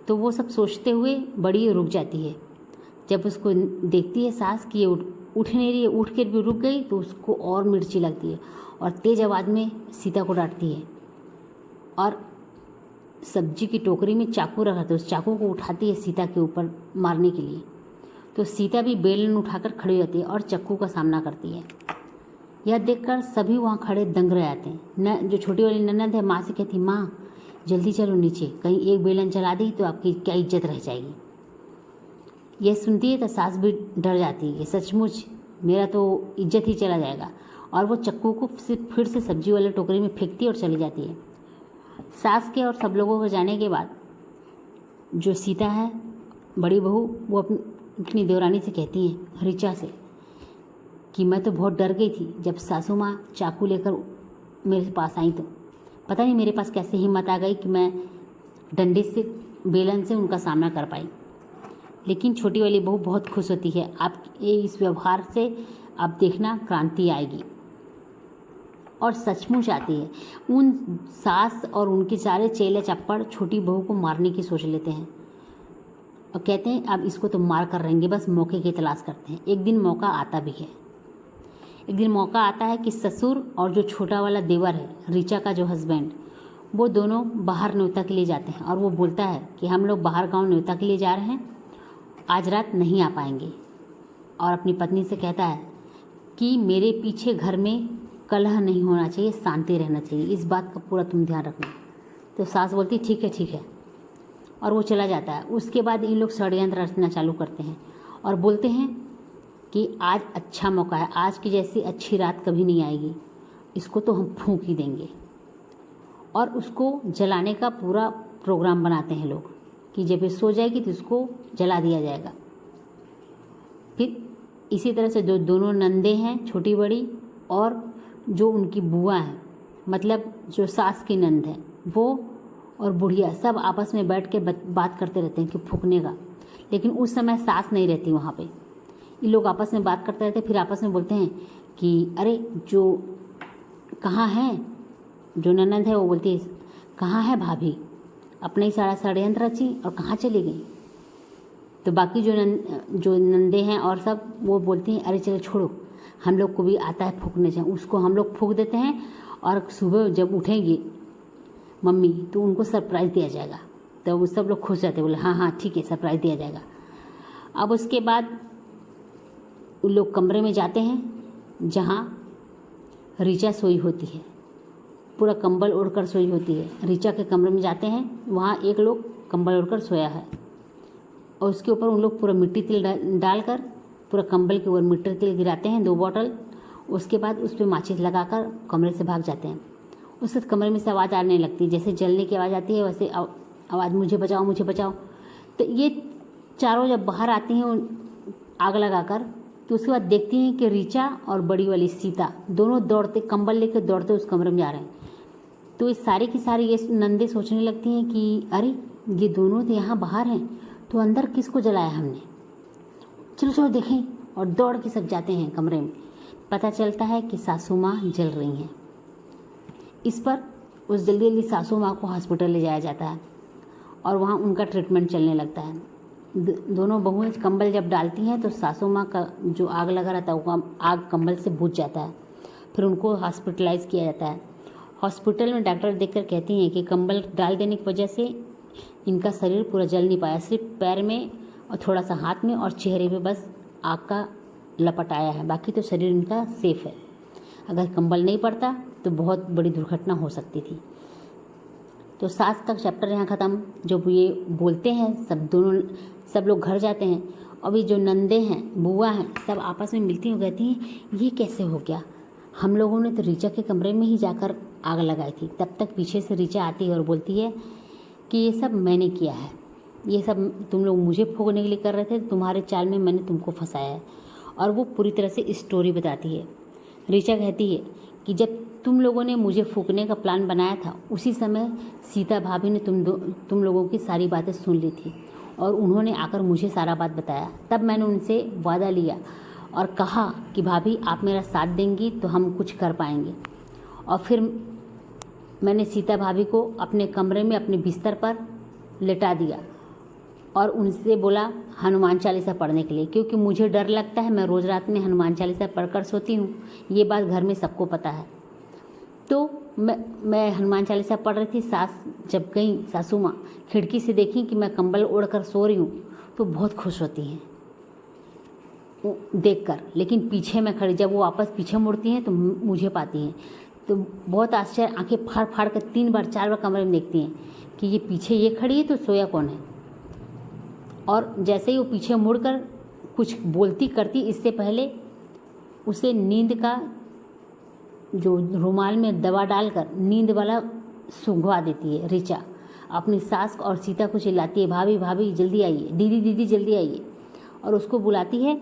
तो वो सब सोचते हुए बड़ी रुक जाती है। जब उसको देखती है सास कि ये उठ नहीं रही है, उठ कर भी रुक गई, तो उसको और मिर्ची लगती है और तेज़ आवाज़ में सीता को डांटती है और सब्जी की टोकरी में चाकू रखा था। उस चाकू को उठाती है सीता के ऊपर मारने के लिए, तो सीता भी बेलन उठाकर खड़ी होती है और चाकू का सामना करती है। यह देखकर सभी वहाँ खड़े दंग रह जाते हैं। न जो छोटी वाली ननद है माँ से कहती, माँ जल्दी चलो नीचे, कहीं एक बेलन चला दी तो आपकी क्या इज्जत रह जाएगी। यह सुनती है तो सास भी डर जाती है कि सचमुच मेरा तो इज्जत ही चला जाएगा, और वो चक्कू को फिर से सब्जी वाले टोकरी में फेंकती है और चली जाती है। सास के और सब लोगों के जाने के बाद जो सीता है बड़ी बहू, वो अपनी देवरानी से कहती है, ऋचा से, कि मैं तो बहुत डर गई थी जब सासू माँ चाकू लेकर मेरे पास आई, तो पता नहीं मेरे पास कैसे हिम्मत आ गई कि मैं डंडे से बेलन से उनका सामना कर पाई। लेकिन छोटी वाली बहू बहुत खुश होती है, आप इस व्यवहार से आप देखना क्रांति आएगी। और सचमुच आती है। उन सास और उनके सारे चेले चप्पड़ छोटी बहू को मारने की सोच लेते हैं और कहते हैं अब इसको तो मार कर रहेंगे, बस मौके की तलाश करते हैं। एक दिन मौका आता भी है। एक दिन मौका आता है कि ससुर और जो छोटा वाला देवर है, ऋचा का जो हस्बैंड, वो दोनों बाहर न्योता के लिए जाते हैं और वो बोलता है कि हम लोग बाहर गांव न्योता के लिए जा रहे हैं, आज रात नहीं आ पाएंगे। और अपनी पत्नी से कहता है कि मेरे पीछे घर में कलह नहीं होना चाहिए, शांति रहना चाहिए, इस बात का पूरा तुम ध्यान रखना। तो सास बोलती ठीक है ठीक है, और वो चला जाता है। उसके बाद इन लोग षड्यंत्र रचना चालू करते हैं और बोलते हैं कि आज अच्छा मौका है, आज की जैसी अच्छी रात कभी नहीं आएगी, इसको तो हम फूंक ही देंगे। और उसको जलाने का पूरा प्रोग्राम बनाते हैं लोग कि जब ये सो जाएगी तो इसको जला दिया जाएगा। फिर इसी तरह से जो दोनों नंदे हैं, छोटी बड़ी, और जो उनकी बुआ है, मतलब जो सास की नंद है वो, और बुढ़िया, सब आपस में बैठ के बात करते रहते हैं कि फूकने का। लेकिन उस समय सास नहीं रहती वहाँ पे। ये लोग आपस में बात करते रहते, फिर आपस में बोलते हैं कि अरे जो कहाँ है, जो ननद है वो बोलती है कहाँ है भाभी, अपने ही सारा षड्यंत्र रची और कहाँ चली गई। तो बाकी जो नंदे हैं और सब वो बोलती हैं अरे चलो छोड़ो, हम लोग को भी आता है फूकने चाहिए, उसको हम लोग फूक देते हैं और सुबह जब उठेंगी मम्मी तो उनको सरप्राइज़ दिया जाएगा। तो वो सब लोग खुश रहते, बोले हाँ हाँ ठीक है, सरप्राइज़ दिया जाएगा। अब उसके बाद उन लोग कमरे में जाते हैं जहाँ ऋचा सोई होती है, पूरा कंबल ओढ़कर सोई होती है। ऋचा के कमरे में जाते हैं, वहाँ एक लोग कंबल ओढ़कर सोया है और उसके ऊपर उन लोग पूरा मिट्टी तेल डालकर पूरा कंबल के ऊपर मिट्टी तेल गिराते हैं 2 बॉटल। उसके बाद उस पर माचिस लगाकर कमरे से भाग जाते हैं। उससे कमरे में से आवाज़ आने लगती है, जैसे जलने की आवाज़ आती है वैसे आवाज़ मुझे बचाओ मुझे बचाओ। तो ये चारों जब बाहर आती हैं आग लगाकर, तो उसके बाद देखती हैं कि ऋचा और बड़ी वाली सीता दोनों दौड़ते, कंबल लेकर दौड़ते उस कमरे में जा रहे हैं। तो ये सारी की सारी ये नंदे सोचने लगती हैं कि अरे ये दोनों तो यहाँ बाहर हैं, तो अंदर किसको जलाया हमने, चलो चलो देखें। और दौड़ के सब जाते हैं कमरे में। पता चलता है कि सासू माँ जल रही हैं। इस पर उस जल्दी जल्दी सासू माँ को हॉस्पिटल ले जाया जाता है और वहाँ उनका ट्रीटमेंट चलने लगता है। दोनों बहुएं कंबल जब डालती हैं तो सासू माँ का जो आग लगा रहता है वो आग कंबल से बुझ जाता है। फिर उनको हॉस्पिटलाइज किया जाता है। हॉस्पिटल में डॉक्टर देखकर कहती हैं कि कंबल डाल देने की वजह से इनका शरीर पूरा जल नहीं पाया, सिर्फ पैर में और थोड़ा सा हाथ में और चेहरे पे बस आग का लपट आया है, बाकी तो शरीर इनका सेफ है। अगर कंबल नहीं पड़ता तो बहुत बड़ी दुर्घटना हो सकती थी। तो सास का चैप्टर यहाँ ख़त्म। जब ये बोलते हैं सब लोग घर जाते हैं। अभी जो नंदे हैं, बुआ हैं, सब आपस में मिलती हैं, कहती हैं ये कैसे हो गया, हम लोगों ने तो ऋचा के कमरे में ही जाकर आग लगाई थी। तब तक पीछे से ऋचा आती है और बोलती है कि ये सब मैंने किया है, ये सब तुम लोग मुझे फूकने के लिए कर रहे थे, तुम्हारे चाल में मैंने तुमको फंसाया है। और वो पूरी तरह से स्टोरी बताती है। ऋचा कहती है कि जब तुम लोगों ने मुझे फूकने का प्लान बनाया था, उसी समय सीता भाभी ने तुम लोगों की सारी बातें सुन ली थी और उन्होंने आकर मुझे सारा बात बताया। तब मैंने उनसे वादा लिया और कहा कि भाभी आप मेरा साथ देंगी तो हम कुछ कर पाएंगे। और फिर मैंने सीता भाभी को अपने कमरे में अपने बिस्तर पर लेटा दिया और उनसे बोला हनुमान चालीसा पढ़ने के लिए, क्योंकि मुझे डर लगता है, मैं रोज़ रात में हनुमान चालीसा पढ़कर सोती हूँ, ये बात घर में सबको पता है। तो मैं हनुमान चालीसा पढ़ रही थी। सास जब गई, सासू माँ खिड़की से देखी कि मैं कंबल ओढ़कर सो रही हूँ तो बहुत खुश होती हैं देखकर, लेकिन पीछे मैं खड़ी, जब वो वापस पीछे मुड़ती हैं तो मुझे पाती हैं तो बहुत आश्चर्य, आंखें फाड़ फाड़ कर 3 बार 4 बार कमरे में देखती हैं कि ये पीछे ये खड़ी है तो सोया कौन है। और जैसे ही वो पीछे मुड़कर कुछ बोलती करती, इससे पहले उसे नींद का जो रुमाल में दवा डालकर नींद वाला सूंघवा देती है ऋचा। अपनी सास और सीता को चिल्लाती है, भाभी भाभी जल्दी आइए, दीदी दीदी जल्दी आइए, और उसको बुलाती है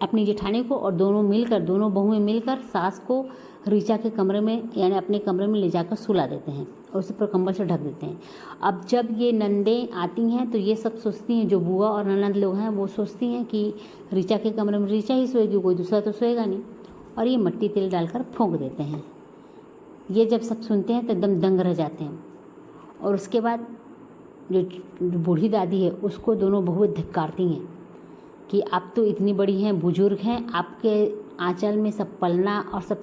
अपनी जेठानी को, और दोनों बहुएं मिलकर सास को ऋचा के कमरे में यानी अपने कमरे में ले जाकर सुला देते हैं और उसे पर कंबल से ढक देते हैं। अब जब ये नंदें आती हैं तो ये सब सोचती हैं, जो बुआ और ननद लोग हैं वो सोचती हैं कि ऋचा के कमरे में ऋचा ही सोएगी, कोई दूसरा तो सोएगा नहीं, और ये मट्टी तेल डालकर फूंक देते हैं। ये जब सब सुनते हैं तो एकदम दंग रह जाते हैं। और उसके बाद जो बूढ़ी दादी है उसको दोनों बहुएं धिक्कारती हैं कि आप तो इतनी बड़ी हैं, बुजुर्ग हैं, आपके आंचल में सब पलना और सब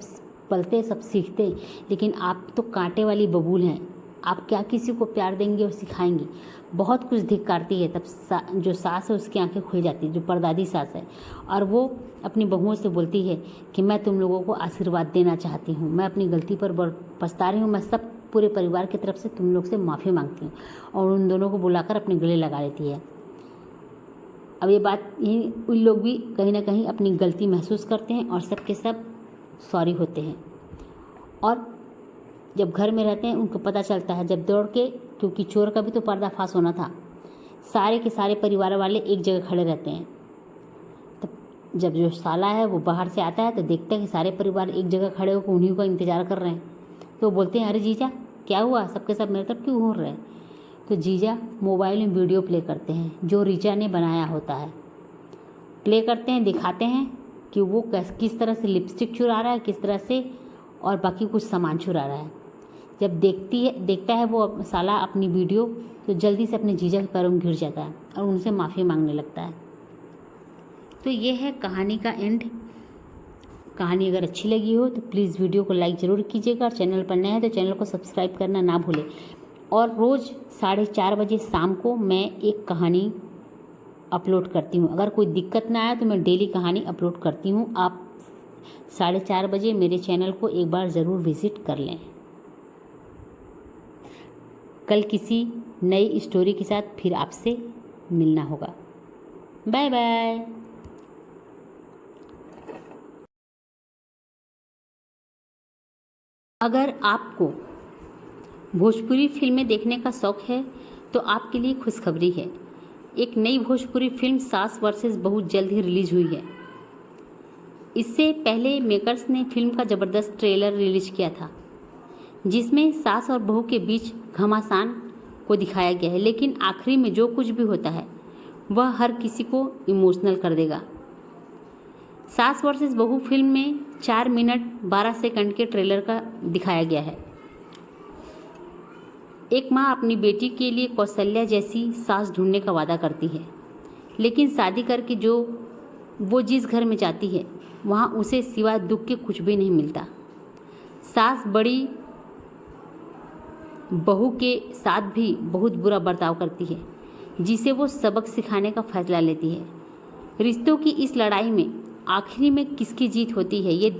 पलते सब सीखते, लेकिन आप तो कांटे वाली बबूल हैं, आप क्या किसी को प्यार देंगे और सिखाएंगी। बहुत कुछ धिक्कारती है। तब जो सास है उसकी आंखें खुल जाती है, जो परदादी सास है, और वो अपनी बहुओं से बोलती है कि मैं तुम लोगों को आशीर्वाद देना चाहती हूँ, मैं अपनी गलती पर पछता रही हूँ, मैं सब पूरे परिवार की तरफ से तुम लोग से माफ़ी मांगती हूँ, और उन दोनों को बुलाकर अपने गले लगा लेती है। अब ये बात यही उन लोग भी कहीं ना कहीं अपनी गलती महसूस करते हैं और सब के सब सॉरी होते हैं। और जब घर में रहते हैं उनको पता चलता है, जब दौड़ के, क्योंकि चोर का भी तो पर्दाफाश होना था, सारे के सारे परिवार वाले एक जगह खड़े रहते हैं। तब जब जो साला है वो बाहर से आता है तो देखता है कि सारे परिवार एक जगह खड़े होकर उन्हीं का इंतज़ार कर रहे हैं। तो बोलते हैं, अरे जीजा क्या हुआ, सबके सब मेरे तरफ क्यों हो रहे हैं। तो जीजा मोबाइल में वीडियो प्ले करते हैं जो ऋचा ने बनाया होता है, प्ले करते हैं, दिखाते हैं कि वो किस तरह से लिपस्टिक चुरा रहा है, किस तरह से, और बाकी कुछ सामान चुरा रहा है। जब देखता है वो साला अपनी वीडियो, तो जल्दी से अपने जीजा के पैरों में गिर जाता है और उनसे माफ़ी मांगने लगता है। तो ये है कहानी का एंड। कहानी अगर अच्छी लगी हो तो प्लीज़ वीडियो को लाइक ज़रूर कीजिएगा, और चैनल पर नए हैं तो चैनल को सब्सक्राइब करना ना भूलें। और रोज़ 4:30 बजे शाम को मैं एक कहानी अपलोड करती हूँ। अगर कोई दिक्कत ना आए तो मैं डेली कहानी अपलोड करती हूँ। आप 4:30 बजे मेरे चैनल को एक बार ज़रूर विज़िट कर लें। कल किसी नई स्टोरी के साथ फिर आपसे मिलना होगा। Bye bye. अगर आपको भोजपुरी फिल्में देखने का शौक़ है तो आपके लिए खुशखबरी है। एक नई भोजपुरी फिल्म सास वर्सेस बहू जल्द ही रिलीज हुई है। इससे पहले मेकर्स ने फिल्म का ज़बरदस्त ट्रेलर रिलीज किया था जिसमें सास और बहू के बीच घमासान को दिखाया गया है, लेकिन आखिरी में जो कुछ भी होता है वह हर किसी को इमोशनल कर देगा। सास वर्सेस बहू फिल्म में 4 मिनट 12 सेकंड के ट्रेलर का दिखाया गया है। एक माँ अपनी बेटी के लिए कौशल्या जैसी सास ढूंढने का वादा करती है, लेकिन शादी करके जो वो जिस घर में जाती है वहाँ उसे सिवा दुख के कुछ भी नहीं मिलता। सास बड़ी बहू के साथ भी बहुत बुरा बर्ताव करती है, जिसे वो सबक सिखाने का फैसला लेती है। रिश्तों की इस लड़ाई में आखिरी में किसकी जीत होती है, ये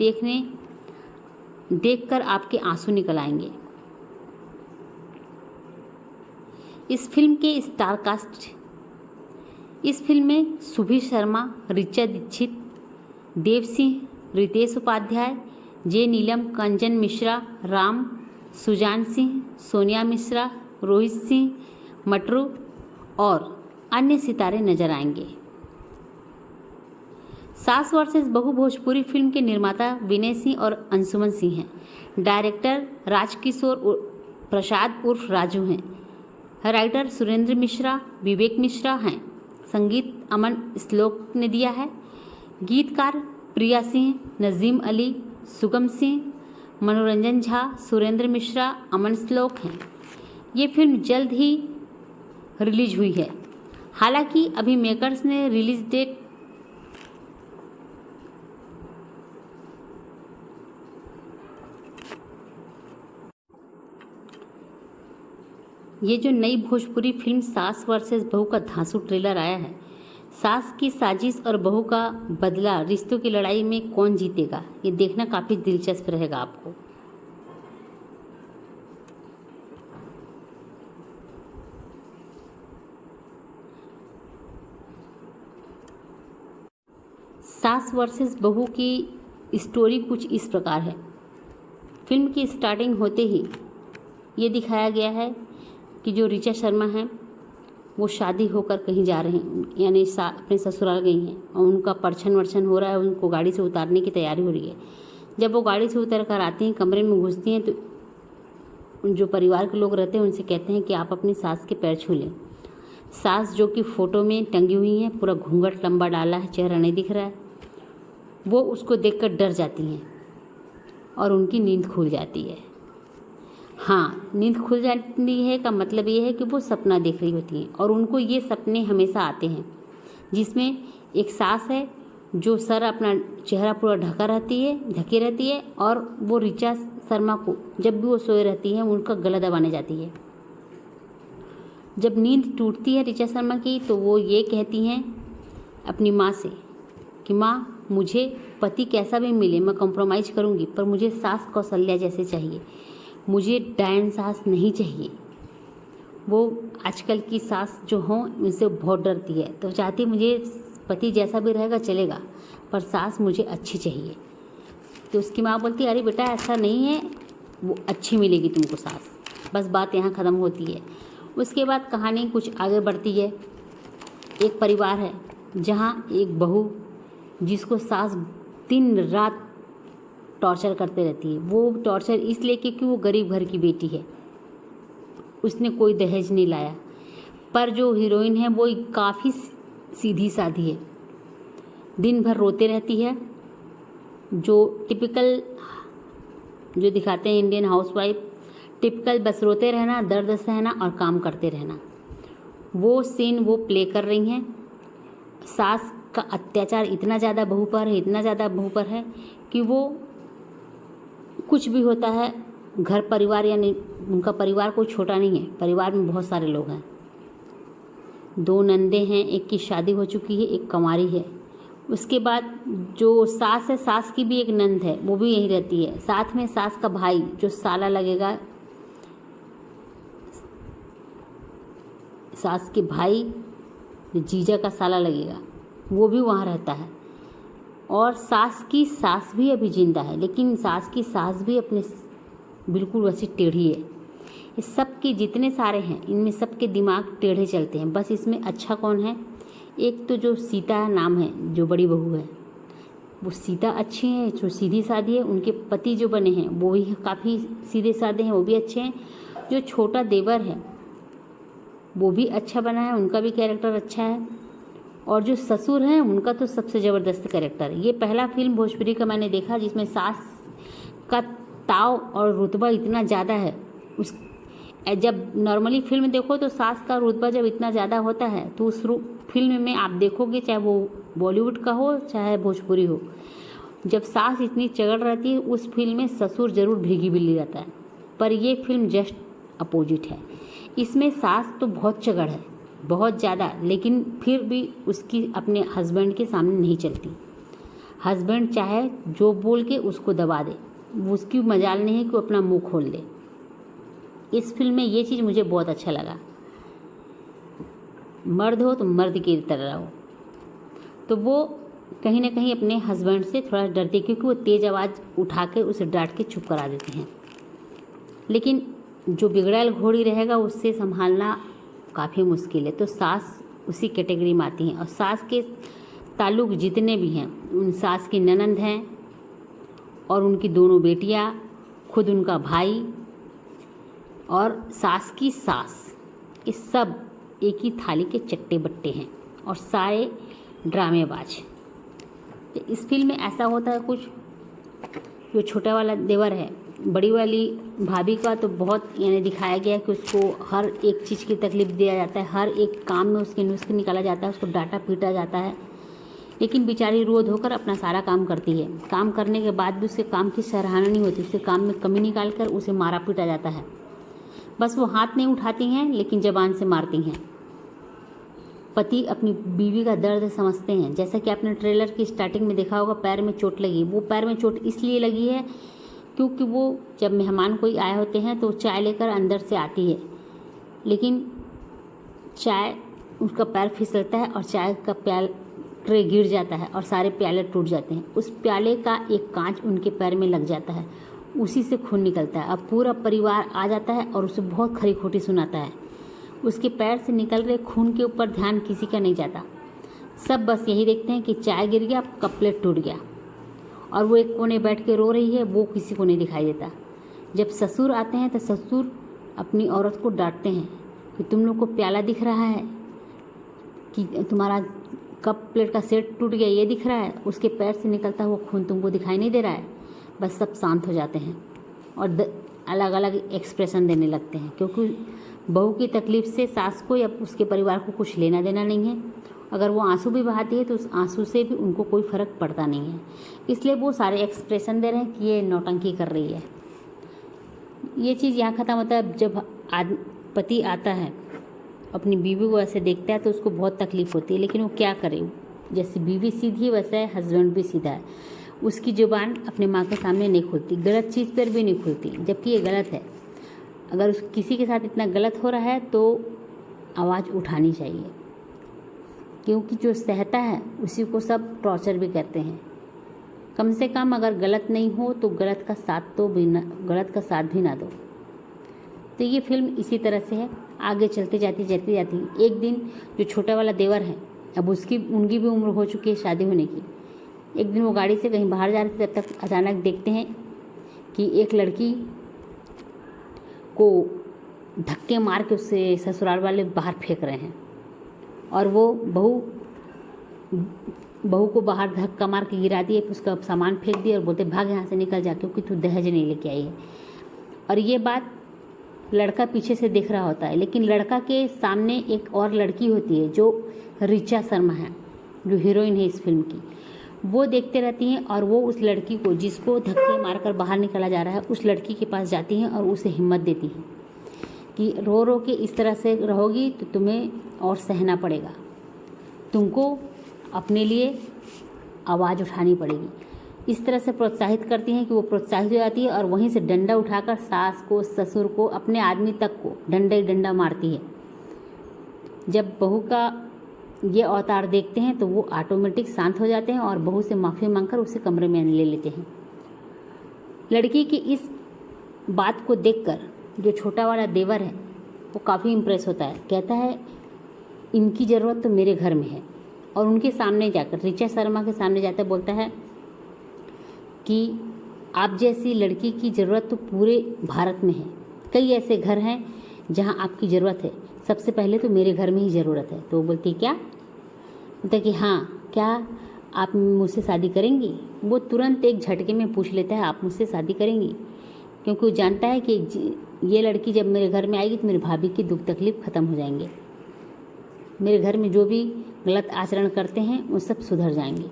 देखकर आपके आंसू निकल आएंगे। इस फिल्म के स्टार कास्ट, इस फिल्म में सुभी शर्मा, ऋचा दीक्षित, देव सिंह, रितेश उपाध्याय, जे नीलम, कंचन मिश्रा, राम, सुजान सिंह, सोनिया मिश्रा, रोहित सिंह, मटरू और अन्य सितारे नजर आएंगे। सास वर्सेस बहू भोजपुरी फिल्म के निर्माता विनय सिंह और अंशुमन सिंह हैं। डायरेक्टर राजकिशोर प्रसाद उर्फ राजू हैं। राइटर सुरेंद्र मिश्रा, विवेक मिश्रा हैं। संगीत अमन श्लोक ने दिया है। गीतकार प्रिया सिंह, नजीम अली, सुगम सिंह, मनोरंजन झा, सुरेंद्र मिश्रा, अमन श्लोक हैं। ये फिल्म जल्द ही रिलीज हुई है। हालांकि अभी मेकर्स ने रिलीज डेट ये जो नई भोजपुरी फिल्म सास वर्सेस बहू का धांसू ट्रेलर आया है, सास की साजिश और बहू का बदला, रिश्तों की लड़ाई में कौन जीतेगा, ये देखना काफ़ी दिलचस्प रहेगा आपको। सास वर्सेस बहू की स्टोरी कुछ इस प्रकार है। फिल्म की स्टार्टिंग होते ही ये दिखाया गया है कि जो ऋचा शर्मा हैं वो शादी होकर कहीं जा रहे हैं, यानी अपने ससुराल गई हैं और उनका परछन वर्छन हो रहा है, उनको गाड़ी से उतारने की तैयारी हो रही है। जब वो गाड़ी से उतर कर आती हैं, कमरे में घुसती हैं तो जो परिवार के लोग रहते हैं उनसे कहते हैं कि आप अपनी सास के पैर छू लें। सास जो कि फ़ोटो में टंगी हुई हैं, पूरा घूंघट लंबा डाला है, चेहरा नहीं दिख रहा है, वो उसको देखकर डर जाती हैं और उनकी नींद खुल जाती है। हाँ, नींद खुल जाती है का मतलब ये है कि वो सपना देख रही होती हैं और उनको ये सपने हमेशा आते हैं जिसमें एक सास है जो सर अपना चेहरा पूरा ढकी रहती है और वो ऋचा शर्मा को जब भी वो सोए रहती है उनका गला दबाने जाती है। जब नींद टूटती है ऋचा शर्मा की तो वो ये कहती हैं अपनी माँ से कि माँ, मुझे पति कैसा भी मिले मैं कॉम्प्रोमाइज़ करूँगी, पर मुझे सास कौशल्या जैसे चाहिए, मुझे डायन सास नहीं चाहिए। वो आजकल की सास जो हों उनसे बहुत डरती है, तो चाहती मुझे पति जैसा भी रहेगा चलेगा, पर सास मुझे अच्छी चाहिए। तो उसकी माँ बोलती है अरे बेटा ऐसा नहीं है, वो अच्छी मिलेगी तुमको सास। बस बात यहाँ ख़त्म होती है। उसके बाद कहानी कुछ आगे बढ़ती है। एक परिवार है जहाँ एक बहू जिसको सास दिन रात टॉर्चर करते रहती है। वो टॉर्चर इसलिए क्योंकि वो गरीब घर की बेटी है, उसने कोई दहेज नहीं लाया। पर जो हीरोइन है वो काफ़ी सीधी साधी है, दिन भर रोते रहती है। जो टिपिकल जो दिखाते हैं इंडियन हाउसवाइफ, टिपिकल बस रोते रहना, दर्द सहना और काम करते रहना, वो सीन वो प्ले कर रही हैं। सास का अत्याचार इतना ज़्यादा बहू पर है कि वो कुछ भी होता है, घर परिवार यानी उनका परिवार कोई छोटा नहीं है, परिवार में बहुत सारे लोग हैं। 2 नंदे हैं, एक की शादी हो चुकी है, एक कंवारी है। उसके बाद जो सास है, सास की भी एक नंद है, वो भी यहीं रहती है। साथ में सास का भाई जो साला लगेगा, सास के भाई जो जीजा का साला लगेगा, वो भी वहाँ रहता है। और सास की सास भी अभी जिंदा है, लेकिन सास की सास भी अपने बिल्कुल वैसी टेढ़ी है। ये सब के जितने सारे हैं इनमें सबके दिमाग टेढ़े चलते हैं। बस इसमें अच्छा कौन है, एक तो जो सीता नाम है जो बड़ी बहू है, वो सीता अच्छी है, जो सीधी सादी है। उनके पति जो बने हैं वो भी काफ़ी सीधे साधे हैं, वो भी अच्छे हैं। जो छोटा देवर है वो भी अच्छा बना है, उनका भी कैरेक्टर अच्छा है। और जो ससुर हैं उनका तो सबसे ज़बरदस्त कैरेक्टर है। ये पहला फिल्म भोजपुरी का मैंने देखा जिसमें सास का ताव और रुतबा इतना ज़्यादा है। उस जब नॉर्मली फिल्म देखो तो सास का रुतबा जब इतना ज़्यादा होता है तो उस फिल्म में आप देखोगे, चाहे वो बॉलीवुड का हो चाहे भोजपुरी हो, जब सास इतनी चगड़ रहती है उस फिल्म में ससुर ज़रूर भीगी बिल्ली रहता है। पर ये फिल्म जस्ट अपोजिट है। इसमें सास तो बहुत चगड़ है, बहुत ज़्यादा, लेकिन फिर भी उसकी अपने हस्बैंड के सामने नहीं चलती। हस्बैंड चाहे जो बोल के उसको दबा दे, उसकी मजाल नहीं है कि वो अपना मुंह खोल दे। इस फिल्म में ये चीज़ मुझे बहुत अच्छा लगा। मर्द हो तो मर्द की तरह रहो। तो वो कहीं ना कहीं अपने हस्बैंड से थोड़ा डरती है क्योंकि वो तेज़ आवाज़ उठा के उसे डांट के चुप करा देते हैं। लेकिन जो बिगड़ैल घोड़ी रहेगा उससे संभालना काफ़ी मुश्किल है। तो सास उसी कैटेगरी में आती हैं। और सास के ताल्लुक जितने भी हैं, उन सास की ननंद हैं और उनकी दोनों बेटियां, खुद उनका भाई और सास की सास, ये सब एक ही थाली के चट्टे बट्टे हैं और सारे ड्रामेबाज। तो इस फिल्म में ऐसा होता है कुछ, जो छोटा वाला देवर है, बड़ी वाली भाभी का तो बहुत यानी दिखाया गया है कि उसको हर एक चीज़ की तकलीफ़ दिया जाता है, हर एक काम में उसके नुस्खे निकाला जाता है, उसको डांटा पीटा जाता है। लेकिन बेचारी रो धोकर अपना सारा काम करती है। काम करने के बाद भी उसके काम की सराहना नहीं होती, उसके काम में कमी निकाल कर उसे मारा पीटा जाता है। बस वो हाथ नहीं उठाती हैं लेकिन ज़बान से मारती हैं। पति अपनी बीवी का दर्द समझते हैं। जैसा कि आपने ट्रेलर की स्टार्टिंग में देखा होगा, पैर में चोट लगी। वो पैर में चोट इसलिए लगी है क्योंकि वो जब मेहमान कोई आए होते हैं तो चाय लेकर अंदर से आती है, लेकिन चाय उसका पैर फिसलता है और चाय का ट्रे गिर जाता है और सारे प्याले टूट जाते हैं। उस प्याले का एक कांच उनके पैर में लग जाता है, उसी से खून निकलता है। अब पूरा परिवार आ जाता है और उसे बहुत खरी खोटी सुनाता है। उसके पैर से निकल रहे खून के ऊपर ध्यान किसी का नहीं जाता। सब बस यही देखते हैं कि चाय गिर गया, कप प्लेट टूट गया और वो एक कोने बैठ के रो रही है, वो किसी को नहीं दिखाई देता। जब ससुर आते हैं तो ससुर अपनी औरत को डांटते हैं कि तुम लोग को प्याला दिख रहा है, कि तुम्हारा कप प्लेट का सेट टूट गया ये दिख रहा है, उसके पैर से निकलता हुआ खून तुमको दिखाई नहीं दे रहा है। बस सब शांत हो जाते हैं और अलग अलग एक्सप्रेशन देने लगते हैं, क्योंकि बहू की तकलीफ़ से सास को या उसके परिवार को कुछ लेना देना नहीं है। अगर वो आंसू भी बहाती है तो उस आंसू से भी उनको कोई फ़र्क पड़ता नहीं है, इसलिए वो सारे एक्सप्रेशन दे रहे हैं कि ये नौटंकी कर रही है। ये चीज़ यहाँ ख़त्म होता है जब पति आता है अपनी बीवी को ऐसे देखता है तो उसको बहुत तकलीफ़ होती है, लेकिन वो क्या करे। जैसे बीवी सीधी वैसे है हस्बैंड भी सीधा है। उसकी ज़ुबान अपने माँ के सामने नहीं खुलती, गलत चीज़ पर भी नहीं खुलती, जबकि ये गलत है। अगर किसी के साथ इतना गलत हो रहा है तो आवाज़ उठानी चाहिए, क्योंकि जो सहता है उसी को सब टॉर्चर भी करते हैं। कम से कम अगर गलत नहीं हो तो गलत का साथ भी ना दो। तो ये फिल्म इसी तरह से है, आगे चलती जाती एक दिन जो छोटा वाला देवर है, अब उनकी भी उम्र हो चुकी है शादी होने की। एक दिन वो गाड़ी से कहीं बाहर जा रहे थे, तब तक अचानक देखते हैं कि एक लड़की को धक्के मार के उससे ससुराल वाले बाहर फेंक रहे हैं और वो बहू को बाहर धक्का मार के गिरा दिए, फिर उसका सामान फेंक दिया और बोलते भाग यहाँ से निकल जा, क्योंकि तू दहेज नहीं लेके आई है। और ये बात लड़का पीछे से देख रहा होता है, लेकिन लड़का के सामने एक और लड़की होती है जो ऋचा शर्मा है, जो हीरोइन है इस फिल्म की। वो देखते रहती हैं और वो उस लड़की को जिसको धक्के मारकर बाहर निकाला जा रहा है उस लड़की के पास जाती हैं और उसे हिम्मत देती हैं कि रो रो के इस तरह से रहोगी तो तुम्हें और सहना पड़ेगा, तुमको अपने लिए आवाज़ उठानी पड़ेगी। इस तरह से प्रोत्साहित करती हैं कि वो प्रोत्साहित हो जाती है और वहीं से डंडा उठाकर सास को, ससुर को, अपने आदमी तक को डंडा मारती है। जब बहू का ये अवतार देखते हैं तो वो ऑटोमेटिक शांत हो जाते हैं और बहू से माफ़ी मांगकर उसे कमरे में ले लेते हैं। लड़की की इस बात को देखकर जो छोटा वाला देवर है वो काफ़ी इम्प्रेस होता है, कहता है इनकी ज़रूरत तो मेरे घर में है। और उनके सामने जाकर, ऋचा शर्मा के सामने जाकर बोलता है कि आप जैसी लड़की की ज़रूरत तो पूरे भारत में है, कई ऐसे घर हैं जहां आपकी ज़रूरत है, सबसे पहले तो मेरे घर में ही ज़रूरत है। तो वो बोलती क्या? बोलता कि हाँ, क्या आप मुझसे शादी करेंगी? वो तुरंत एक झटके में पूछ लेता है आप मुझसे शादी करेंगी, क्योंकि वो जानता है कि ये लड़की जब मेरे घर में आएगी तो मेरी भाभी की दुख तकलीफ ख़त्म हो जाएंगे, मेरे घर में जो भी गलत आचरण करते हैं वो सब सुधर जाएंगे।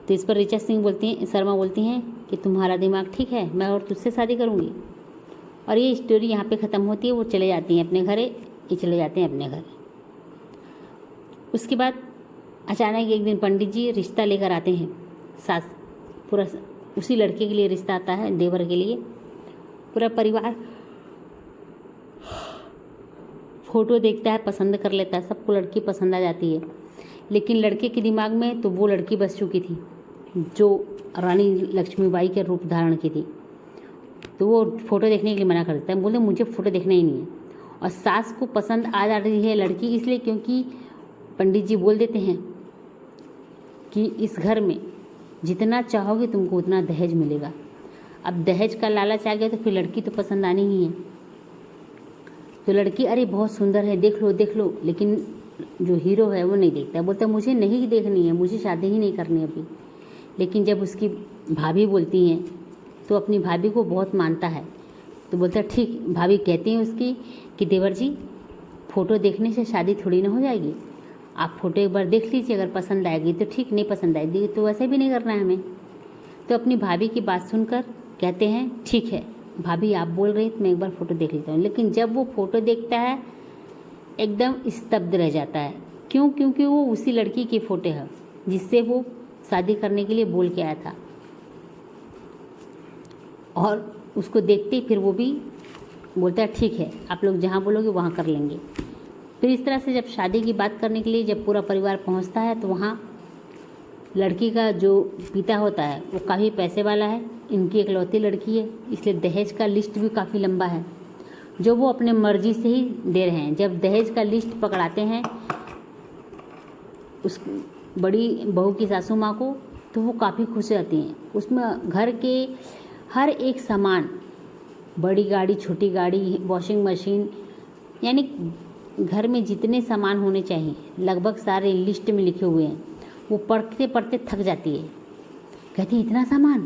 तो इस पर ऋचा शर्मा बोलती हैं कि तुम्हारा दिमाग ठीक है, मैं और तुझसे शादी करूँगी। और ये स्टोरी यहाँ पे ख़त्म होती है। वो चले जाती हैं अपने घर, ये चले जाते हैं अपने घर। उसके बाद अचानक एक दिन पंडित जी रिश्ता लेकर आते हैं, सास पूरा उसी लड़के के लिए रिश्ता आता है, देवर के लिए। पूरा परिवार फ़ोटो देखता है, पसंद कर लेता है, सबको लड़की पसंद आ जाती है। लेकिन लड़के के दिमाग में तो वो लड़की बस चुकी थी जो रानी लक्ष्मीबाई के रूप धारण की थी। तो वो फ़ोटो देखने के लिए मना कर देता है, बोलते मुझे फ़ोटो देखना ही नहीं है। और सास को पसंद आ जा रही है लड़की, इसलिए क्योंकि पंडित जी बोल देते हैं कि इस घर में जितना चाहोगे तुमको उतना दहेज मिलेगा। अब दहेज का लालच आ गया तो फिर लड़की तो पसंद आनी ही है। तो लड़की अरे बहुत सुंदर है, देख लो, लेकिन जो हीरो है वो नहीं देखता, बोलता मुझे नहीं देखनी है, मुझे शादी ही नहीं करनी अभी। लेकिन जब उसकी भाभी बोलती हैं तो अपनी भाभी को बहुत मानता है। तो बोलता ठीक, भाभी कहती हैं उसकी कि देवर जी फ़ोटो देखने से शादी थोड़ी ना हो जाएगी, आप फ़ोटो एक बार देख लीजिए, अगर पसंद आएगी तो ठीक, नहीं पसंद आएगी तो वैसे भी नहीं करना है हमें। तो अपनी भाभी की बात सुनकर कहते हैं ठीक है, भाभी आप बोल रही तो मैं एक बार फ़ोटो देख लेता हूँ। लेकिन जब वो फ़ोटो देखता है एकदम स्तब्ध रह जाता है। क्यों? क्योंकि वो उसी लड़की की फ़ोटो है जिससे वो शादी करने के लिए बोल के आया था, और उसको देखते ही फिर वो भी बोलता है ठीक है आप लोग जहाँ बोलोगे वहाँ कर लेंगे। फिर इस तरह से जब शादी की बात करने के लिए जब पूरा परिवार पहुँचता है तो वहाँ लड़की का जो पिता होता है वो काफ़ी पैसे वाला है, इनकी इकलौती लड़की है, इसलिए दहेज का लिस्ट भी काफ़ी लंबा है जो वो अपने मर्जी से ही दे रहे हैं। जब दहेज का लिस्ट पकड़ाते हैं उस बड़ी बहू की सासू माँ को तो वो काफ़ी खुश रहती हैं। उसमें घर के हर एक सामान, बड़ी गाड़ी, छोटी गाड़ी, वॉशिंग मशीन, यानी घर में जितने सामान होने चाहिए लगभग सारे लिस्ट में लिखे हुए हैं। वो पढ़ते पढ़ते थक जाती है, कहती है इतना सामान।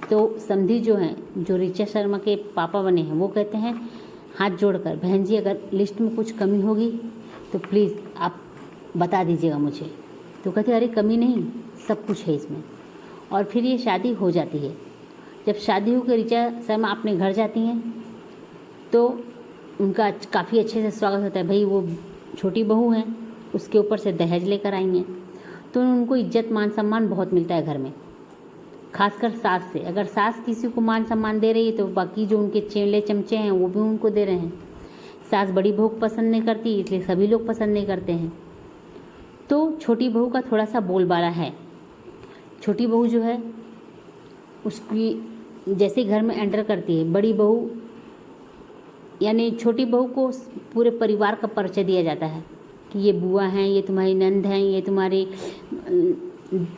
तो समधी जो हैं, जो ऋचा शर्मा के पापा बने हैं, वो कहते हैं हाथ जोड़कर, बहन जी अगर लिस्ट में कुछ कमी होगी तो प्लीज़ आप बता दीजिएगा मुझे। तो कहते अरे कमी नहीं, सब कुछ है इसमें। और फिर ये शादी हो जाती है। जब शादी होकर ऋचा शर्मा अपने घर जाती हैं तो उनका काफ़ी अच्छे से स्वागत होता है। भाई वो छोटी बहू हैं, उसके ऊपर से दहेज लेकर आई हैं, तो उनको इज्जत मान सम्मान बहुत मिलता है घर में, खासकर सास से। अगर सास किसी को मान सम्मान दे रही है तो बाकी जो उनके चेले चमचे हैं वो भी उनको दे रहे हैं। सास बड़ी बहू को पसंद नहीं करती, इसलिए सभी लोग पसंद नहीं करते हैं। तो छोटी बहू का थोड़ा सा बोलबाला है। छोटी बहू जो है उसकी जैसे घर में एंटर करती है, बड़ी बहू यानी छोटी बहू को पूरे परिवार का परिचय दिया जाता है कि ये बुआ हैं, ये तुम्हारी नंद हैं, ये तुम्हारी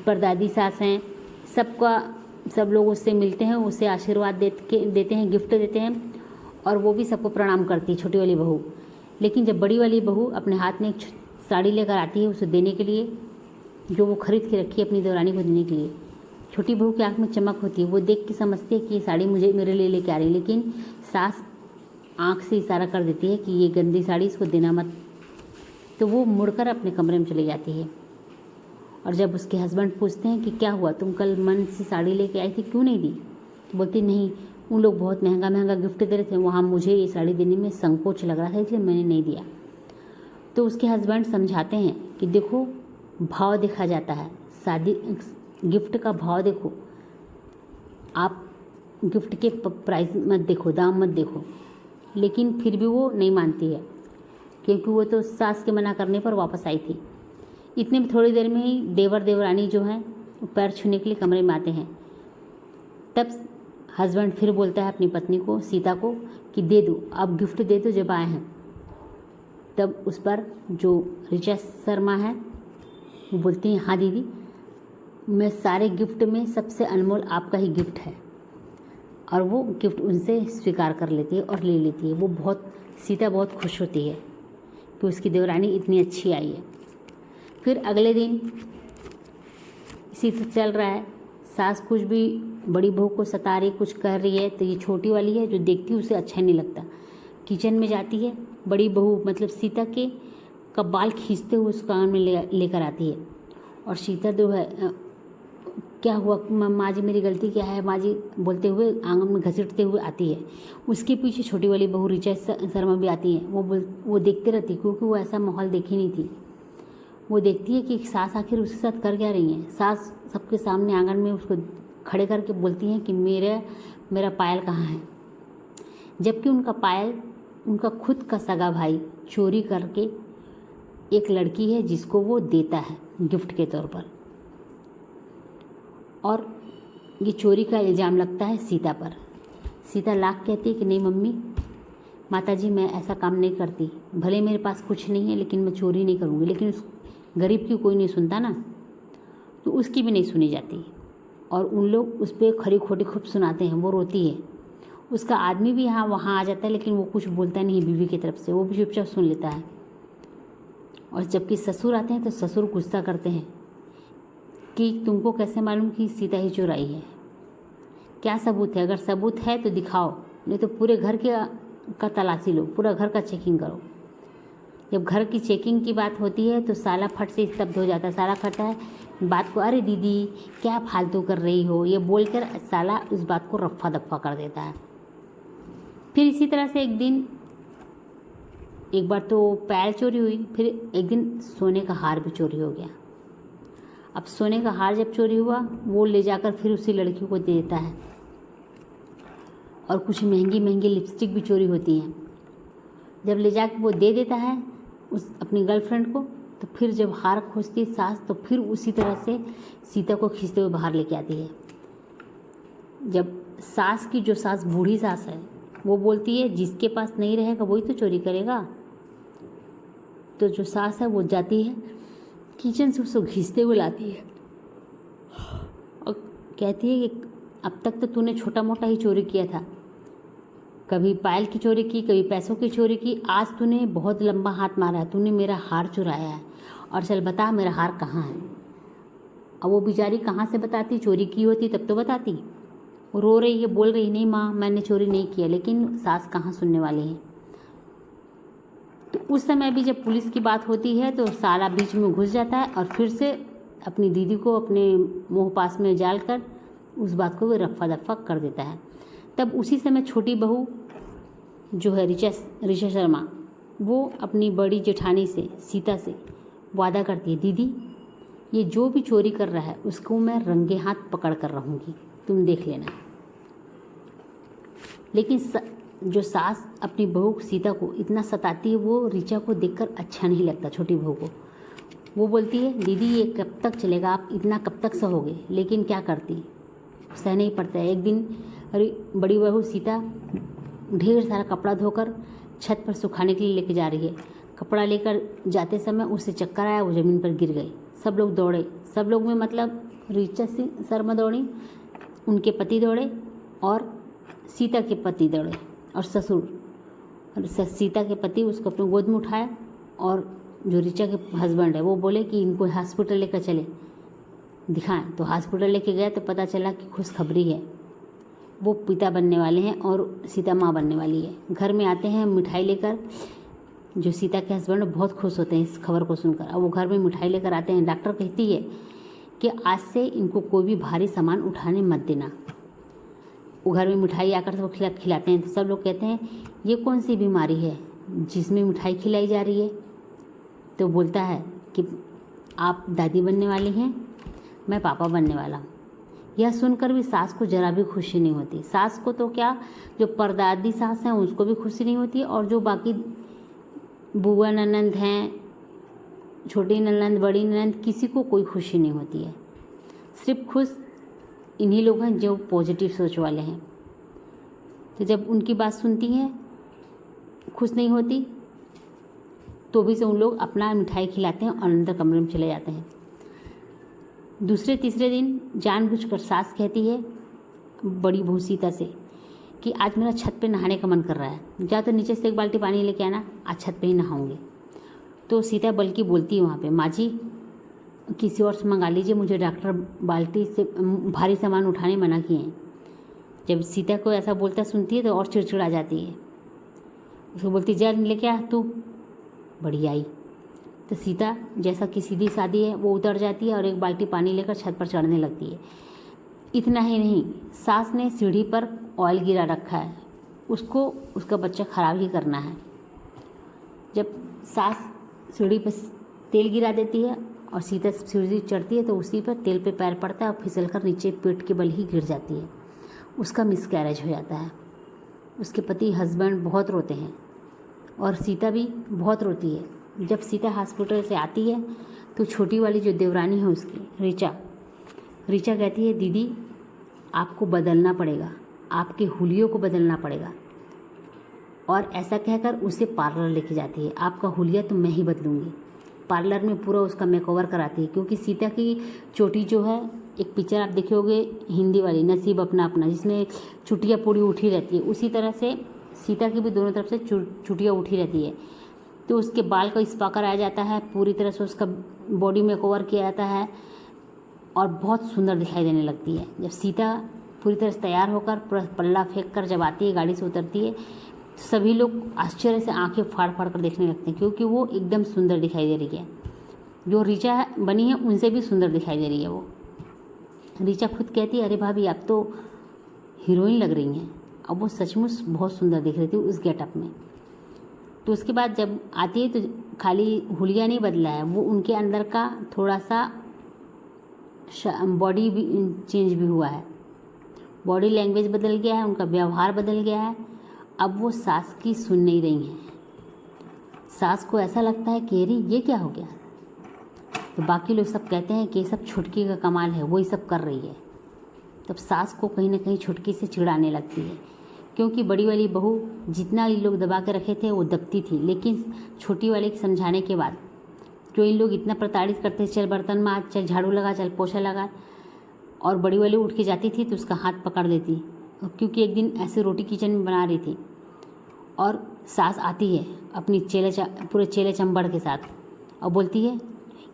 परदादी सास हैं। सब लोग उससे मिलते हैं, उससे आशीर्वाद देते हैं, गिफ्ट देते हैं, और वो भी सबको प्रणाम करती है छोटी वाली बहू। लेकिन जब बड़ी वाली बहू अपने हाथ में एक साड़ी लेकर आती है उसे देने के लिए, जो वो खरीद के रखी है अपनी देवरानी को देने के लिए, छोटी बहू की आँख में चमक होती है। वो देख के समझती है कि ये साड़ी मेरे लिए लेके आ रही है, लेकिन सास आँख से इशारा कर देती है कि ये गंदी साड़ी इसको देना मत। तो वो मुड़कर अपने कमरे में चली जाती है। और जब उसके हस्बैंड पूछते हैं कि क्या हुआ, तुम कल मन से साड़ी लेके आई थी, क्यों नहीं दी? तो बोलती नहीं, उन लोग बहुत महंगा गिफ्ट दे रहे थे, वहाँ मुझे ये साड़ी देने में संकोच लग रहा था, इसलिए मैंने नहीं दिया। तो उसके हस्बैंड समझाते हैं कि देखो भाव देखा जाता है, शादी गिफ्ट का भाव देखो, आप गिफ्ट के प्राइस मत देखो, दाम मत देखो। लेकिन फिर भी वो नहीं मानती है, क्योंकि वो तो सास के मना करने पर वापस आई थी। इतने में थोड़ी देर में ही देवर देवरानी जो हैं पैर छूने के लिए कमरे में आते हैं। तब हस्बैंड फिर बोलता है अपनी पत्नी को, सीता को, कि दे दो, आप गिफ्ट दे दो जब आए हैं। तब उस पर जो ऋचा शर्मा है वो बोलती हैं, हाँ दीदी, मैं सारे गिफ्ट में सबसे अनमोल आपका ही गिफ्ट है। और वो गिफ्ट उनसे स्वीकार कर लेती है और ले लेती है। वो सीता बहुत खुश होती है कि उसकी देवरानी इतनी अच्छी आई है। फिर अगले दिन इसी से चल रहा है, सास कुछ भी बड़ी बहू को सता रही, कुछ कह रही है, तो ये छोटी वाली है जो देखती है उसे अच्छा नहीं लगता, किचन में जाती है, बड़ी बहू मतलब सीता के बाल खींचते हुए उसको आंगन में लेकर आती है। और सीता जो है, क्या हुआ माँ जी, मेरी गलती क्या है माँ जी, बोलते हुए आंगन में घसीटते हुए आती है। उसके पीछे छोटी वाली बहू ऋचा शर्मा भी आती है। वो देखते रहती, क्योंकि वो ऐसा माहौल देखी नहीं थी। वो देखती है कि सास आखिर उसके साथ कर क्या रही हैं। सास सबके सामने आंगन में उसको खड़े करके बोलती हैं कि मेरा पायल कहाँ है, जबकि उनका पायल उनका खुद का सगा भाई चोरी करके एक लड़की है जिसको वो देता है गिफ्ट के तौर पर। और ये चोरी का इल्ज़ाम लगता है सीता पर। सीता लाख कहती है कि नहीं मम्मी, माताजी मैं ऐसा काम नहीं करती, भले मेरे पास कुछ नहीं है लेकिन मैं चोरी नहीं करूँगी। लेकिन उस गरीब की कोई नहीं सुनता ना, तो उसकी भी नहीं सुनी जाती। और उन लोग उस पर खरी खोटी खूब सुनाते हैं, वो रोती है। उसका आदमी भी वहाँ आ जाता है, लेकिन वो कुछ बोलता नहीं बीवी की तरफ से, वो भी चुपचाप सुन लेता है। और जबकि ससुर आते हैं तो ससुर गुस्सा करते हैं कि तुमको कैसे मालूम कि सीता ही चुराई है, क्या सबूत है? अगर सबूत है तो दिखाओ, नहीं तो पूरे घर का तलाशी लो, पूरा घर का चेकिंग करो। जब घर की चेकिंग की बात होती है तो साला फट से स्तब्ध हो जाता है। साला कहता है बात को, अरे दीदी क्या फालतू कर रही हो, ये बोलकर साला उस बात को रफ्फा दफ्फा कर देता है। फिर इसी तरह से एक दिन, एक बार तो पायल चोरी हुई, फिर एक दिन सोने का हार भी चोरी हो गया। अब सोने का हार जब चोरी हुआ, वो ले जाकर फिर उसी लड़की को दे देता है, और कुछ महंगी महंगी लिपस्टिक भी चोरी होती हैं। जब ले जाकर वो दे देता है उस अपनी गर्लफ्रेंड को, तो फिर जब हार खोजती है सास, तो फिर उसी तरह से सीता को खींचते हुए बाहर लेके आती है। जब सास की, जो सास बूढ़ी सास है, वो बोलती है जिसके पास नहीं रहेगा वही तो चोरी करेगा, तो जो सास है वो जाती है किचन से उसको घिसते हुए लाती है और कहती है कि अब तक तो तूने छोटा मोटा ही चोरी किया था, कभी पायल की चोरी की, कभी पैसों की चोरी की, आज तूने बहुत लंबा हाथ मारा है, तूने मेरा हार चुराया है, और चल बता मेरा हार कहाँ है। अब वो बेचारी कहाँ से बताती, चोरी की होती तब तो बताती। वो रो रही है, बोल रही नहीं माँ मैंने चोरी नहीं किया, लेकिन सास कहाँ सुनने वाली है। तो उस समय भी जब पुलिस की बात होती है तो साला बीच में घुस जाता है और फिर से अपनी दीदी को अपने मुँह पास में डाल कर उस बात को रफ़ा दफ़ा कर देता है। तब उसी समय छोटी बहू जो है ऋचा शर्मा, वो अपनी बड़ी जेठानी से, सीता से वादा करती है, दीदी ये जो भी चोरी कर रहा है उसको मैं रंगे हाथ पकड़ कर रहूँगी, तुम देख लेना। लेकिन जो सास अपनी बहू सीता को इतना सताती है, वो ऋचा को देखकर अच्छा नहीं लगता छोटी बहू को। वो बोलती है दीदी ये कब तक चलेगा, आप इतना कब तक सहोगे, लेकिन क्या करती, सह नहीं पड़ता है। एक दिन बड़ी बहू सीता ढेर सारा कपड़ा धोकर छत पर सुखाने के लिए लेके जा रही है। कपड़ा लेकर जाते समय उसे चक्कर आया, वो ज़मीन पर गिर गई। सब लोग दौड़े, सब लोग में मतलब ऋचा शर्मा दौड़ी, उनके पति दौड़े और सीता के पति दौड़े और ससुर, और सीता के पति उसको अपने गोद में उठाया, और जो ऋचा के हस्बैंड है वो बोले कि इनको हॉस्पिटल लेकर चले दिखाएं। तो हॉस्पिटल लेके गए तो पता चला कि खुशखबरी है, वो पिता बनने वाले हैं और सीता माँ बनने वाली है। घर में आते हैं मिठाई लेकर, जो सीता के हस्बैंड बहुत खुश होते हैं इस खबर को सुनकर। अब वो घर में मिठाई लेकर आते हैं। डॉक्टर कहती है कि आज से इनको कोई भी भारी सामान उठाने मत देना। वो घर में मिठाई आकर वो खिलाते हैं, तो सब लोग कहते हैं ये कौन सी बीमारी है जिसमें मिठाई खिलाई जा रही है। तो बोलता है कि आप दादी बनने वाली हैं, मैं पापा बनने वाला हूँ। यह सुनकर भी सास को जरा भी खुशी नहीं होती। सास को तो क्या, जो परदादी सास हैं उसको भी खुशी नहीं होती, और जो बाकी बुआ ननंद हैं, छोटी ननंद, बड़ी ननंद, किसी को कोई खुशी नहीं होती है। सिर्फ खुश इन्हीं लोग हैं जो पॉजिटिव सोच वाले हैं। तो जब उनकी बात सुनती हैं, खुश नहीं होती, तो भी से उन लोग अपना मिठाई खिलाते हैं और अंदर कमरे में चले जाते हैं। दूसरे तीसरे दिन जानबूझकर सास कहती है बड़ी बहू सीता से कि आज मेरा छत पे नहाने का मन कर रहा है, जा तो नीचे से एक बाल्टी पानी लेके आना, आज छत पे ही नहाऊंगी। तो सीता बल्कि बोलती है वहाँ पे, माँ जी किसी और से मंगा लीजिए, मुझे डॉक्टर बाल्टी से भारी सामान उठाने मना किए हैं। जब सीता को ऐसा बोलता सुनती है तो और चिड़चिड़ा जाती है। उसको बोलती जा लेके आ तू, बड़ी आई। तो सीता जैसा कि सीधी सादी है वो उतर जाती है और एक बाल्टी पानी लेकर छत पर चढ़ने लगती है। इतना ही नहीं, सास ने सीढ़ी पर ऑयल गिरा रखा है, उसको उसका बच्चा ख़राब ही करना है। जब सास सीढ़ी पर तेल गिरा देती है और सीता सीढ़ी चढ़ती है तो उसी पर तेल पे पैर पड़ता है और फिसलकर नीचे पेट के बल ही गिर जाती है। उसका मिसकैरेज हो जाता है। उसके पति हस्बैंड बहुत रोते हैं और सीता भी बहुत रोती है। जब सीता हॉस्पिटल से आती है तो छोटी वाली जो देवरानी है उसकी ऋचा कहती है दीदी आपको बदलना पड़ेगा, आपके हुलियों को बदलना पड़ेगा। और ऐसा कहकर उसे पार्लर लेके जाती है। आपका हुलिया तो मैं ही बदलूँगी। पार्लर में पूरा उसका मेकओवर कराती है, क्योंकि सीता की चोटी जो है, एक पिक्चर आप देखे होंगे हिंदी वाली नसीब अपना अपना, जिसमें चुटिया पूरी उठी रहती है, उसी तरह से सीता की भी दोनों तरफ से चुटिया उठी रहती है। तो उसके बाल का स्पा कराया जाता है, पूरी तरह से उसका बॉडी मेकओवर किया जाता है और बहुत सुंदर दिखाई देने लगती है। जब सीता पूरी तरह से तैयार होकर पूरा पल्ला फेंक कर जब आती है, गाड़ी से उतरती है, सभी लोग आश्चर्य से आंखें फाड़ फाड़ कर देखने लगते हैं, क्योंकि वो एकदम सुंदर दिखाई दे रही है। जो ऋचा बनी है उनसे भी सुंदर दिखाई दे रही है वो। ऋचा खुद कहती है अरे भाभी आप तो हीरोइन लग रही हैं, अब वो सचमुच बहुत सुंदर दिख रही थी उस गेटअप में। तो उसके बाद जब आती है तो खाली हुलिया नहीं बदला है, वो उनके अंदर का थोड़ा सा बॉडी भी चेंज भी हुआ है, बॉडी लैंग्वेज बदल गया है, उनका व्यवहार बदल गया है। अब वो सास की सुन नहीं रही हैं। सास को ऐसा लगता है कि अरे ये क्या हो गया। तो बाकी लोग सब कहते हैं कि ये सब छुटकी का कमाल है, वही सब कर रही है। तब सास को कहीं ना कहीं छुटकी से चिढ़ाने लगती है, क्योंकि बड़ी वाली बहू जितना ये लोग दबा के रखे थे वो दबती थी, लेकिन छोटी वाले के समझाने के बाद जो इन लोग इतना प्रताड़ित करते चल बर्तन माज, चल झाड़ू लगा, चल पोछा लगा, और बड़ी वाली उठ के जाती थी तो उसका हाथ पकड़ लेती। क्योंकि एक दिन ऐसे रोटी किचन में बना रही थी और सास आती है अपनी पूरे चेले चंबड़ के साथ और बोलती है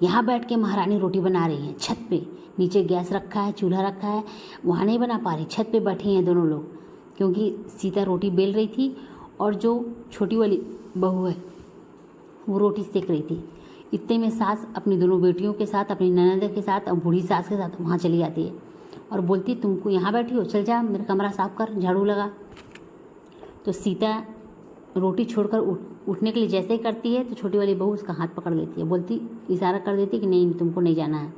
यहाँ बैठ के महारानी रोटी बना रही हैं छत पे, नीचे गैस रखा है, चूल्हा रखा है, वहाँ नहीं बना पा रही, छत पे बैठी हैं दोनों लोग। क्योंकि सीता रोटी बेल रही थी और जो छोटी वाली बहू है वो रोटी सेक रही थी। इतने में सास अपनी दोनों बेटियों के साथ, अपनी ननद के साथ और बूढ़ी सास के साथ वहाँ चली जाती है और बोलती तुमको यहाँ बैठी हो, चल जा मेरा कमरा साफ कर, झाड़ू लगा। तो सीता रोटी छोड़कर उठने के लिए जैसे ही करती है तो छोटी वाली बहू उसका हाथ पकड़ लेती है, बोलती इशारा कर देती कि नहीं तुमको नहीं जाना है।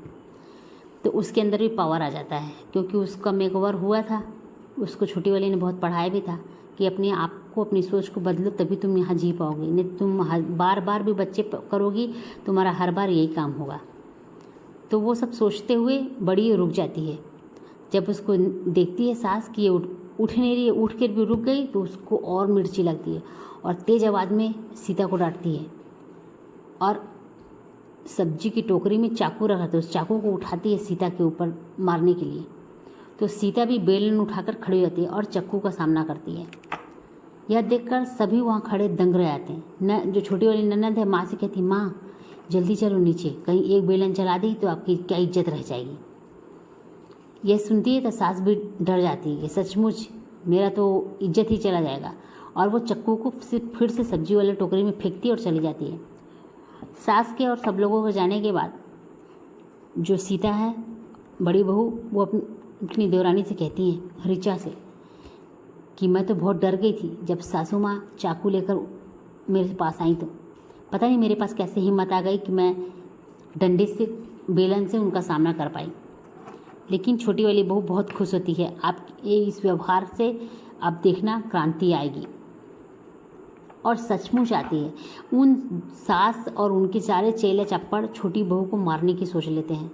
तो उसके अंदर भी पावर आ जाता है, क्योंकि उसका मेकओवर हुआ था, उसको छोटी वाली ने बहुत पढ़ाया भी था कि अपने आप को, अपनी सोच को बदलो तभी तुम यहाँ जी पाओगी, नहीं तुम बार बार भी बच्चे करोगी तुम्हारा हर बार यही काम होगा। तो वो सब सोचते हुए बड़ी रुक जाती है। जब उसको देखती है सास कि ये उठ नहीं रही है, उठ कर भी रुक गई, तो उसको और मिर्ची लगती है और तेज़ आवाज़ में सीता को डांटती है और सब्जी की टोकरी में चाकू रखा था, उस चाकू को उठाती है सीता के ऊपर मारने के लिए। तो सीता भी बेलन उठाकर खड़ी होती है और चक्कू का सामना करती है। यह देखकर सभी वहाँ खड़े दंग रह जाते हैं। जो छोटी वाली ननद है माँ से कहती माँ जल्दी चलो नीचे, कहीं एक बेलन चला दी तो आपकी क्या इज्जत रह जाएगी। यह सुनती है तो सास भी डर जाती है कि सचमुच मेरा तो इज्जत ही चला जाएगा, और वो चक्कू को फिर से सब्जी वाले टोकरी में फेंकती और चली जाती है। सास के और सब लोगों को जाने के बाद जो सीता है बड़ी बहू, वो अपनी देवरानी से कहती है ऋचा से कि मैं तो बहुत डर गई थी जब सासू माँ चाकू लेकर मेरे पास आई, तो पता नहीं मेरे पास कैसे हिम्मत आ गई कि मैं डंडे से बेलन से उनका सामना कर पाई। लेकिन छोटी वाली बहू बहुत खुश होती है, आप इस व्यवहार से आप देखना क्रांति आएगी। और सचमुच आती है। उन सास और उनके सारे चेले चप्पड़ छोटी बहू को मारने की सोच लेते हैं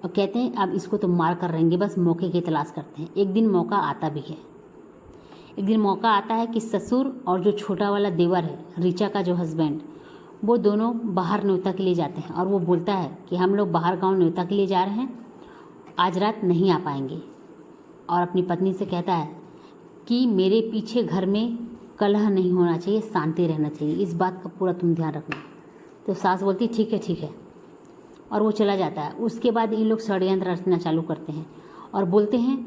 और कहते हैं अब इसको तो मार कर रहेंगे, बस मौके की तलाश करते हैं। एक दिन मौका आता भी है। एक दिन मौका आता है कि ससुर और जो छोटा वाला देवर है ऋचा का जो हस्बैंड, वो दोनों बाहर न्योता के लिए जाते हैं और वो बोलता है कि हम लोग बाहर गांव न्योता के लिए जा रहे हैं, आज रात नहीं आ पाएंगे। और अपनी पत्नी से कहता है कि मेरे पीछे घर में कलह नहीं होना चाहिए, शांति रहना चाहिए, इस बात का पूरा तुम ध्यान रखना। तो सास बोलती ठीक है, और वो चला जाता है। उसके बाद इन लोग षड्यंत्र रचना चालू करते हैं और बोलते हैं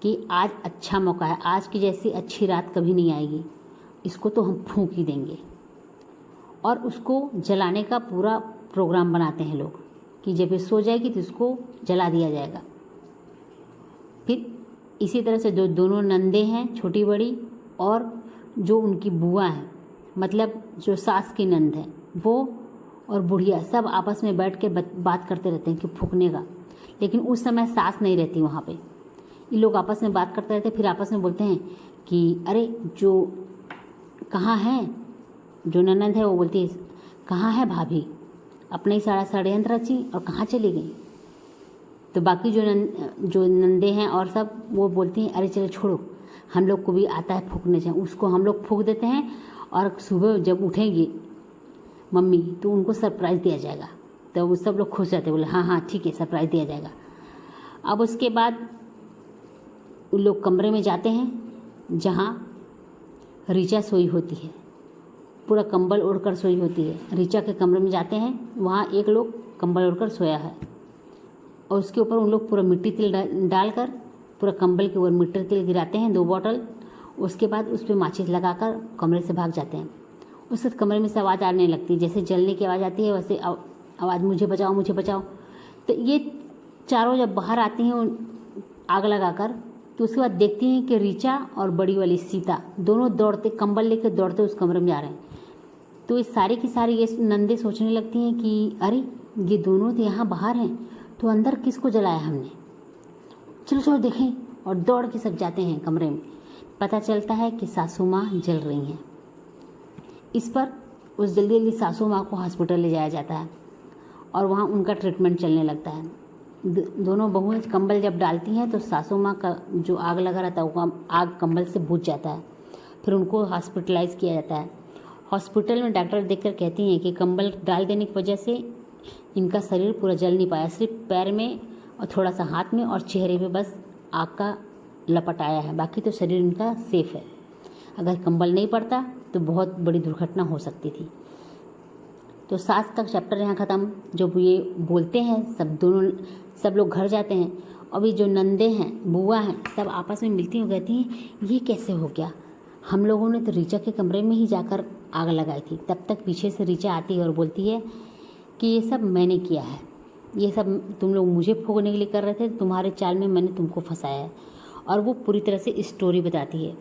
कि आज अच्छा मौका है, आज की जैसी अच्छी रात कभी नहीं आएगी, इसको तो हम फूंक ही देंगे। और उसको जलाने का पूरा प्रोग्राम बनाते हैं लोग कि जब ये सो जाएगी तो इसको जला दिया जाएगा। फिर इसी तरह से जो दोनों नंदे हैं छोटी बड़ी और जो उनकी बुआ है, मतलब जो सास की नंद है वो और बुढ़िया, सब आपस में बैठ के बात करते रहते हैं कि फूकने का। लेकिन उस समय सास नहीं रहती वहाँ पे। ये लोग आपस में बात करते रहते हैं, फिर आपस में बोलते हैं कि अरे जो कहाँ है, जो ननद है वो बोलती है कहाँ है भाभी, अपने ही सारा षड्यंत्र रची और कहाँ चली गई। तो बाकी जो नंदे हैं और सब वो बोलती हैं अरे चलो छोड़ो, हम लोग को भी आता है फूकने से, उसको हम लोग फूक देते हैं और सुबह जब उठेंगी मम्मी तो उनको सरप्राइज़ दिया जाएगा। तो वो सब लोग खुश जाते, बोले हाँ ठीक है सरप्राइज़ दिया जाएगा। अब उसके बाद उन लोग कमरे में जाते हैं जहाँ ऋचा सोई होती है, पूरा कंबल ओढ़कर सोई होती है। ऋचा के कमरे में जाते हैं, वहाँ एक लोग कंबल ओढ़कर सोया है और उसके ऊपर उन लोग पूरा मिट्टी तेल डालकर पूरा कंबल के ऊपर मिट्टी तेल गिराते हैं 2 बॉटल। उसके बाद उस पर माचिस लगाकर कमरे से भाग जाते हैं। उस कमरे में से आवाज़ आने लगती है, जैसे जलने की आवाज़ आती है वैसे आवाज़ मुझे बचाओ। तो ये चारों जब बाहर आती हैं आग लगाकर, तो उसके बाद देखती हैं कि ऋचा और बड़ी वाली सीता दोनों दौड़ते, कंबल लेकर दौड़ते उस कमरे में जा रहे हैं। तो ये सारी की सारी ये नंदे सोचने लगती हैं कि अरे ये दोनों तो यहाँ बाहर हैं, तो अंदर किसको जलाया हमने, चलो चलो देखें। और दौड़ के सब जाते हैं कमरे में। पता चलता है कि सासू माँ जल रही हैं। इस पर उस जल्दी जल्दी सासू माँ को हॉस्पिटल ले जाया जाता है और वहाँ उनका ट्रीटमेंट चलने लगता है। दोनों बहुएं कंबल जब डालती हैं तो सासू माँ का जो आग लगा रहता है वो आग कंबल से बुझ जाता है। फिर उनको हॉस्पिटलाइज किया जाता है। हॉस्पिटल में डॉक्टर देखकर कहती हैं कि कंबल डाल देने की वजह से इनका शरीर पूरा जल नहीं पाया, सिर्फ पैर में और थोड़ा सा हाथ में और चेहरे पे बस आग का लपट आया है, बाकी तो शरीर इनका सेफ है। अगर कंबल नहीं पड़ता तो बहुत बड़ी दुर्घटना हो सकती थी। तो सास का चैप्टर यहाँ ख़त्म। जब ये बोलते हैं सब लोग घर जाते हैं। अभी जो नंदे हैं, बुआ हैं, सब आपस में मिलती हैं, कहती हैं ये कैसे हो गया, हम लोगों ने तो ऋचा के कमरे में ही जाकर आग लगाई थी। तब तक पीछे से ऋचा आती है और बोलती है कि ये सब मैंने किया है, ये सब तुम लोग मुझे फूकने के लिए कर रहे थे, तुम्हारे चाल में मैंने तुमको फंसाया है। और वो पूरी तरह से स्टोरी बताती है।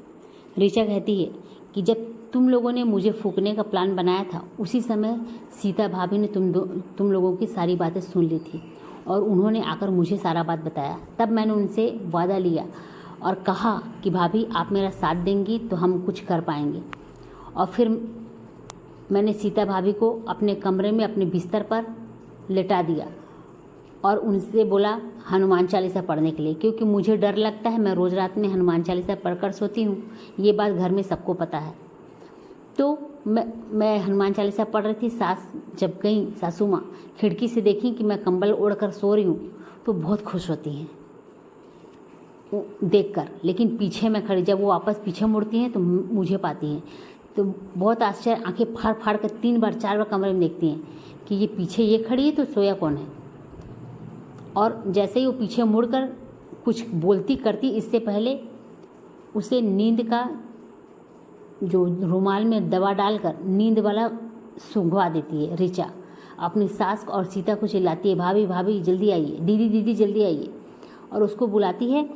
ऋचा कहती है कि जब तुम लोगों ने मुझे फूकने का प्लान बनाया था उसी समय सीता भाभी ने तुम लोगों की सारी बातें सुन ली थी और उन्होंने आकर मुझे सारा बात बताया। तब मैंने उनसे वादा लिया और कहा कि भाभी आप मेरा साथ देंगी तो हम कुछ कर पाएंगे। और फिर मैंने सीता भाभी को अपने कमरे में अपने बिस्तर पर लेटा दिया और उनसे बोला हनुमान चालीसा पढ़ने के लिए, क्योंकि मुझे डर लगता है। मैं रोज़ रात में हनुमान चालीसा पढ़कर सोती हूँ, ये बात घर में सबको पता है। तो मैं हनुमान चालीसा पढ़ रही थी। सास जब गई, सासू माँ खिड़की से देखी कि मैं कंबल ओढ़कर सो रही हूँ तो बहुत खुश होती हैं देखकर। लेकिन पीछे मैं खड़ी, जब वो वापस पीछे मुड़ती हैं तो मुझे पाती हैं तो बहुत आश्चर्य, आंखें फाड़ फाड़ कर 3 बार 4 बार कमरे में देखती हैं कि ये पीछे ये खड़ी है तो सोया कौन है। और जैसे ही वो पीछे मुड़कर कुछ बोलती करती, इससे पहले उसे नींद का जो रुमाल में दवा डालकर नींद वाला सूंघवा देती है ऋचा। अपनी सास और सीता को चिल्लाती है भाभी भाभी जल्दी आइए, दीदी दीदी जल्दी आइए। और उसको बुलाती है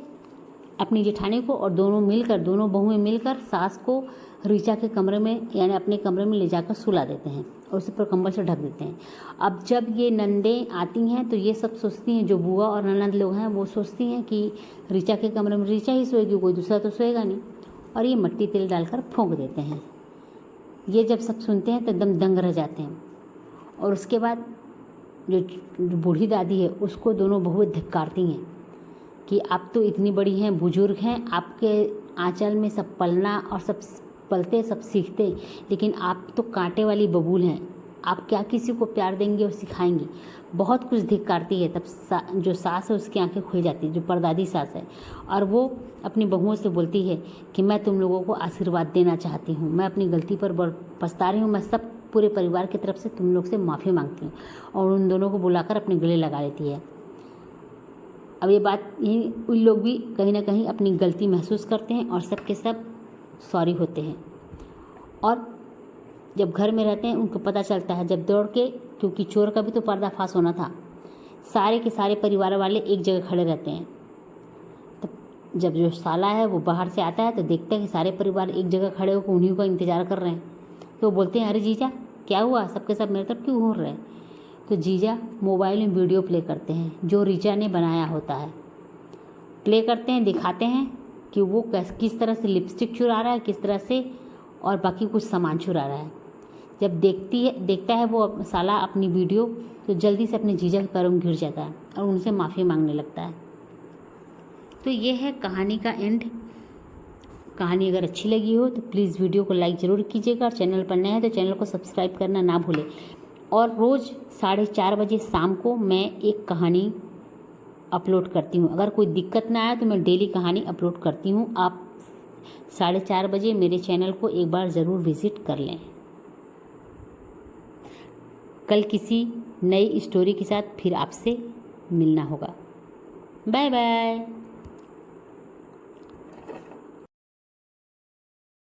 अपनी जेठानी को और दोनों बहुएं मिलकर सास को ऋचा के कमरे में यानी अपने कमरे में ले जाकर सुला देते हैं और उसे पर कंबल से ढक देते हैं। अब जब ये नंदें आती हैं तो ये सब सोचती हैं, जो बुआ और ननद लोग हैं वो सोचती हैं कि ऋचा के कमरे में ऋचा ही सोएगी, कोई दूसरा तो सोएगा नहीं। और ये मट्टी तेल डालकर फूंक देते हैं। ये जब सब सुनते हैं तो एकदम दंग रह जाते हैं। और उसके बाद जो बूढ़ी दादी है उसको दोनों बहुएं धिक्कारती हैं कि आप तो इतनी बड़ी हैं, बुजुर्ग हैं, आपके आंचल में सब पलना और सब पलते सब सीखते, लेकिन आप तो कांटे वाली बबूल हैं, आप क्या किसी को प्यार देंगे और सिखाएंगी। बहुत कुछ धिक्कारती है। तब जो सास है उसकी आंखें खुल जाती है, जो परदादी सास है, और वो अपनी बहुओं से बोलती है कि मैं तुम लोगों को आशीर्वाद देना चाहती हूँ, मैं अपनी गलती पर पछता रही हूँ, मैं सब पूरे परिवार की तरफ से तुम लोग से माफ़ी मांगती हूँ। और उन दोनों को बुलाकर अपने गले लगा लेती है। अब ये बात यही उन लोग भी कहीं ना कहीं अपनी गलती महसूस करते हैं और सब के सब सॉरी होते हैं। और जब घर में रहते हैं उनको पता चलता है, जब दौड़ के, क्योंकि चोर का भी तो पर्दाफाश होना था, सारे के सारे परिवार वाले एक जगह खड़े रहते हैं। तब जब जो साला है वो बाहर से आता है तो देखता है कि सारे परिवार एक जगह खड़े होकर उन्हीं का इंतज़ार कर रहे हैं। तो बोलते हैं अरे जीजा क्या हुआ, सबके सब मेरे तरफ क्यों घूर रहे हैं। तो जीजा मोबाइल में वीडियो प्ले करते हैं जो ऋचा ने बनाया होता है। प्ले करते हैं, दिखाते हैं कि वो किस तरह से लिपस्टिक चुरा रहा है, किस तरह से और बाकी कुछ सामान चुरा रहा है। जब देखता है वो साला अपनी वीडियो तो जल्दी से अपने जीजा के पैरों में गिर जाता है और उनसे माफ़ी मांगने लगता है। तो ये है कहानी का एंड। कहानी अगर अच्छी लगी हो तो प्लीज़ वीडियो को लाइक ज़रूर कीजिएगा और चैनल पर नए हैं तो चैनल को सब्सक्राइब करना ना भूलें। और रोज़ 4:30 बजे शाम को मैं एक कहानी अपलोड करती हूँ। अगर कोई दिक्कत ना आए तो मैं डेली कहानी अपलोड करती हूँ। आप 4:30 बजे मेरे चैनल को एक बार ज़रूर विज़िट कर लें। कल किसी नई स्टोरी के साथ फिर आपसे मिलना होगा। Bye bye.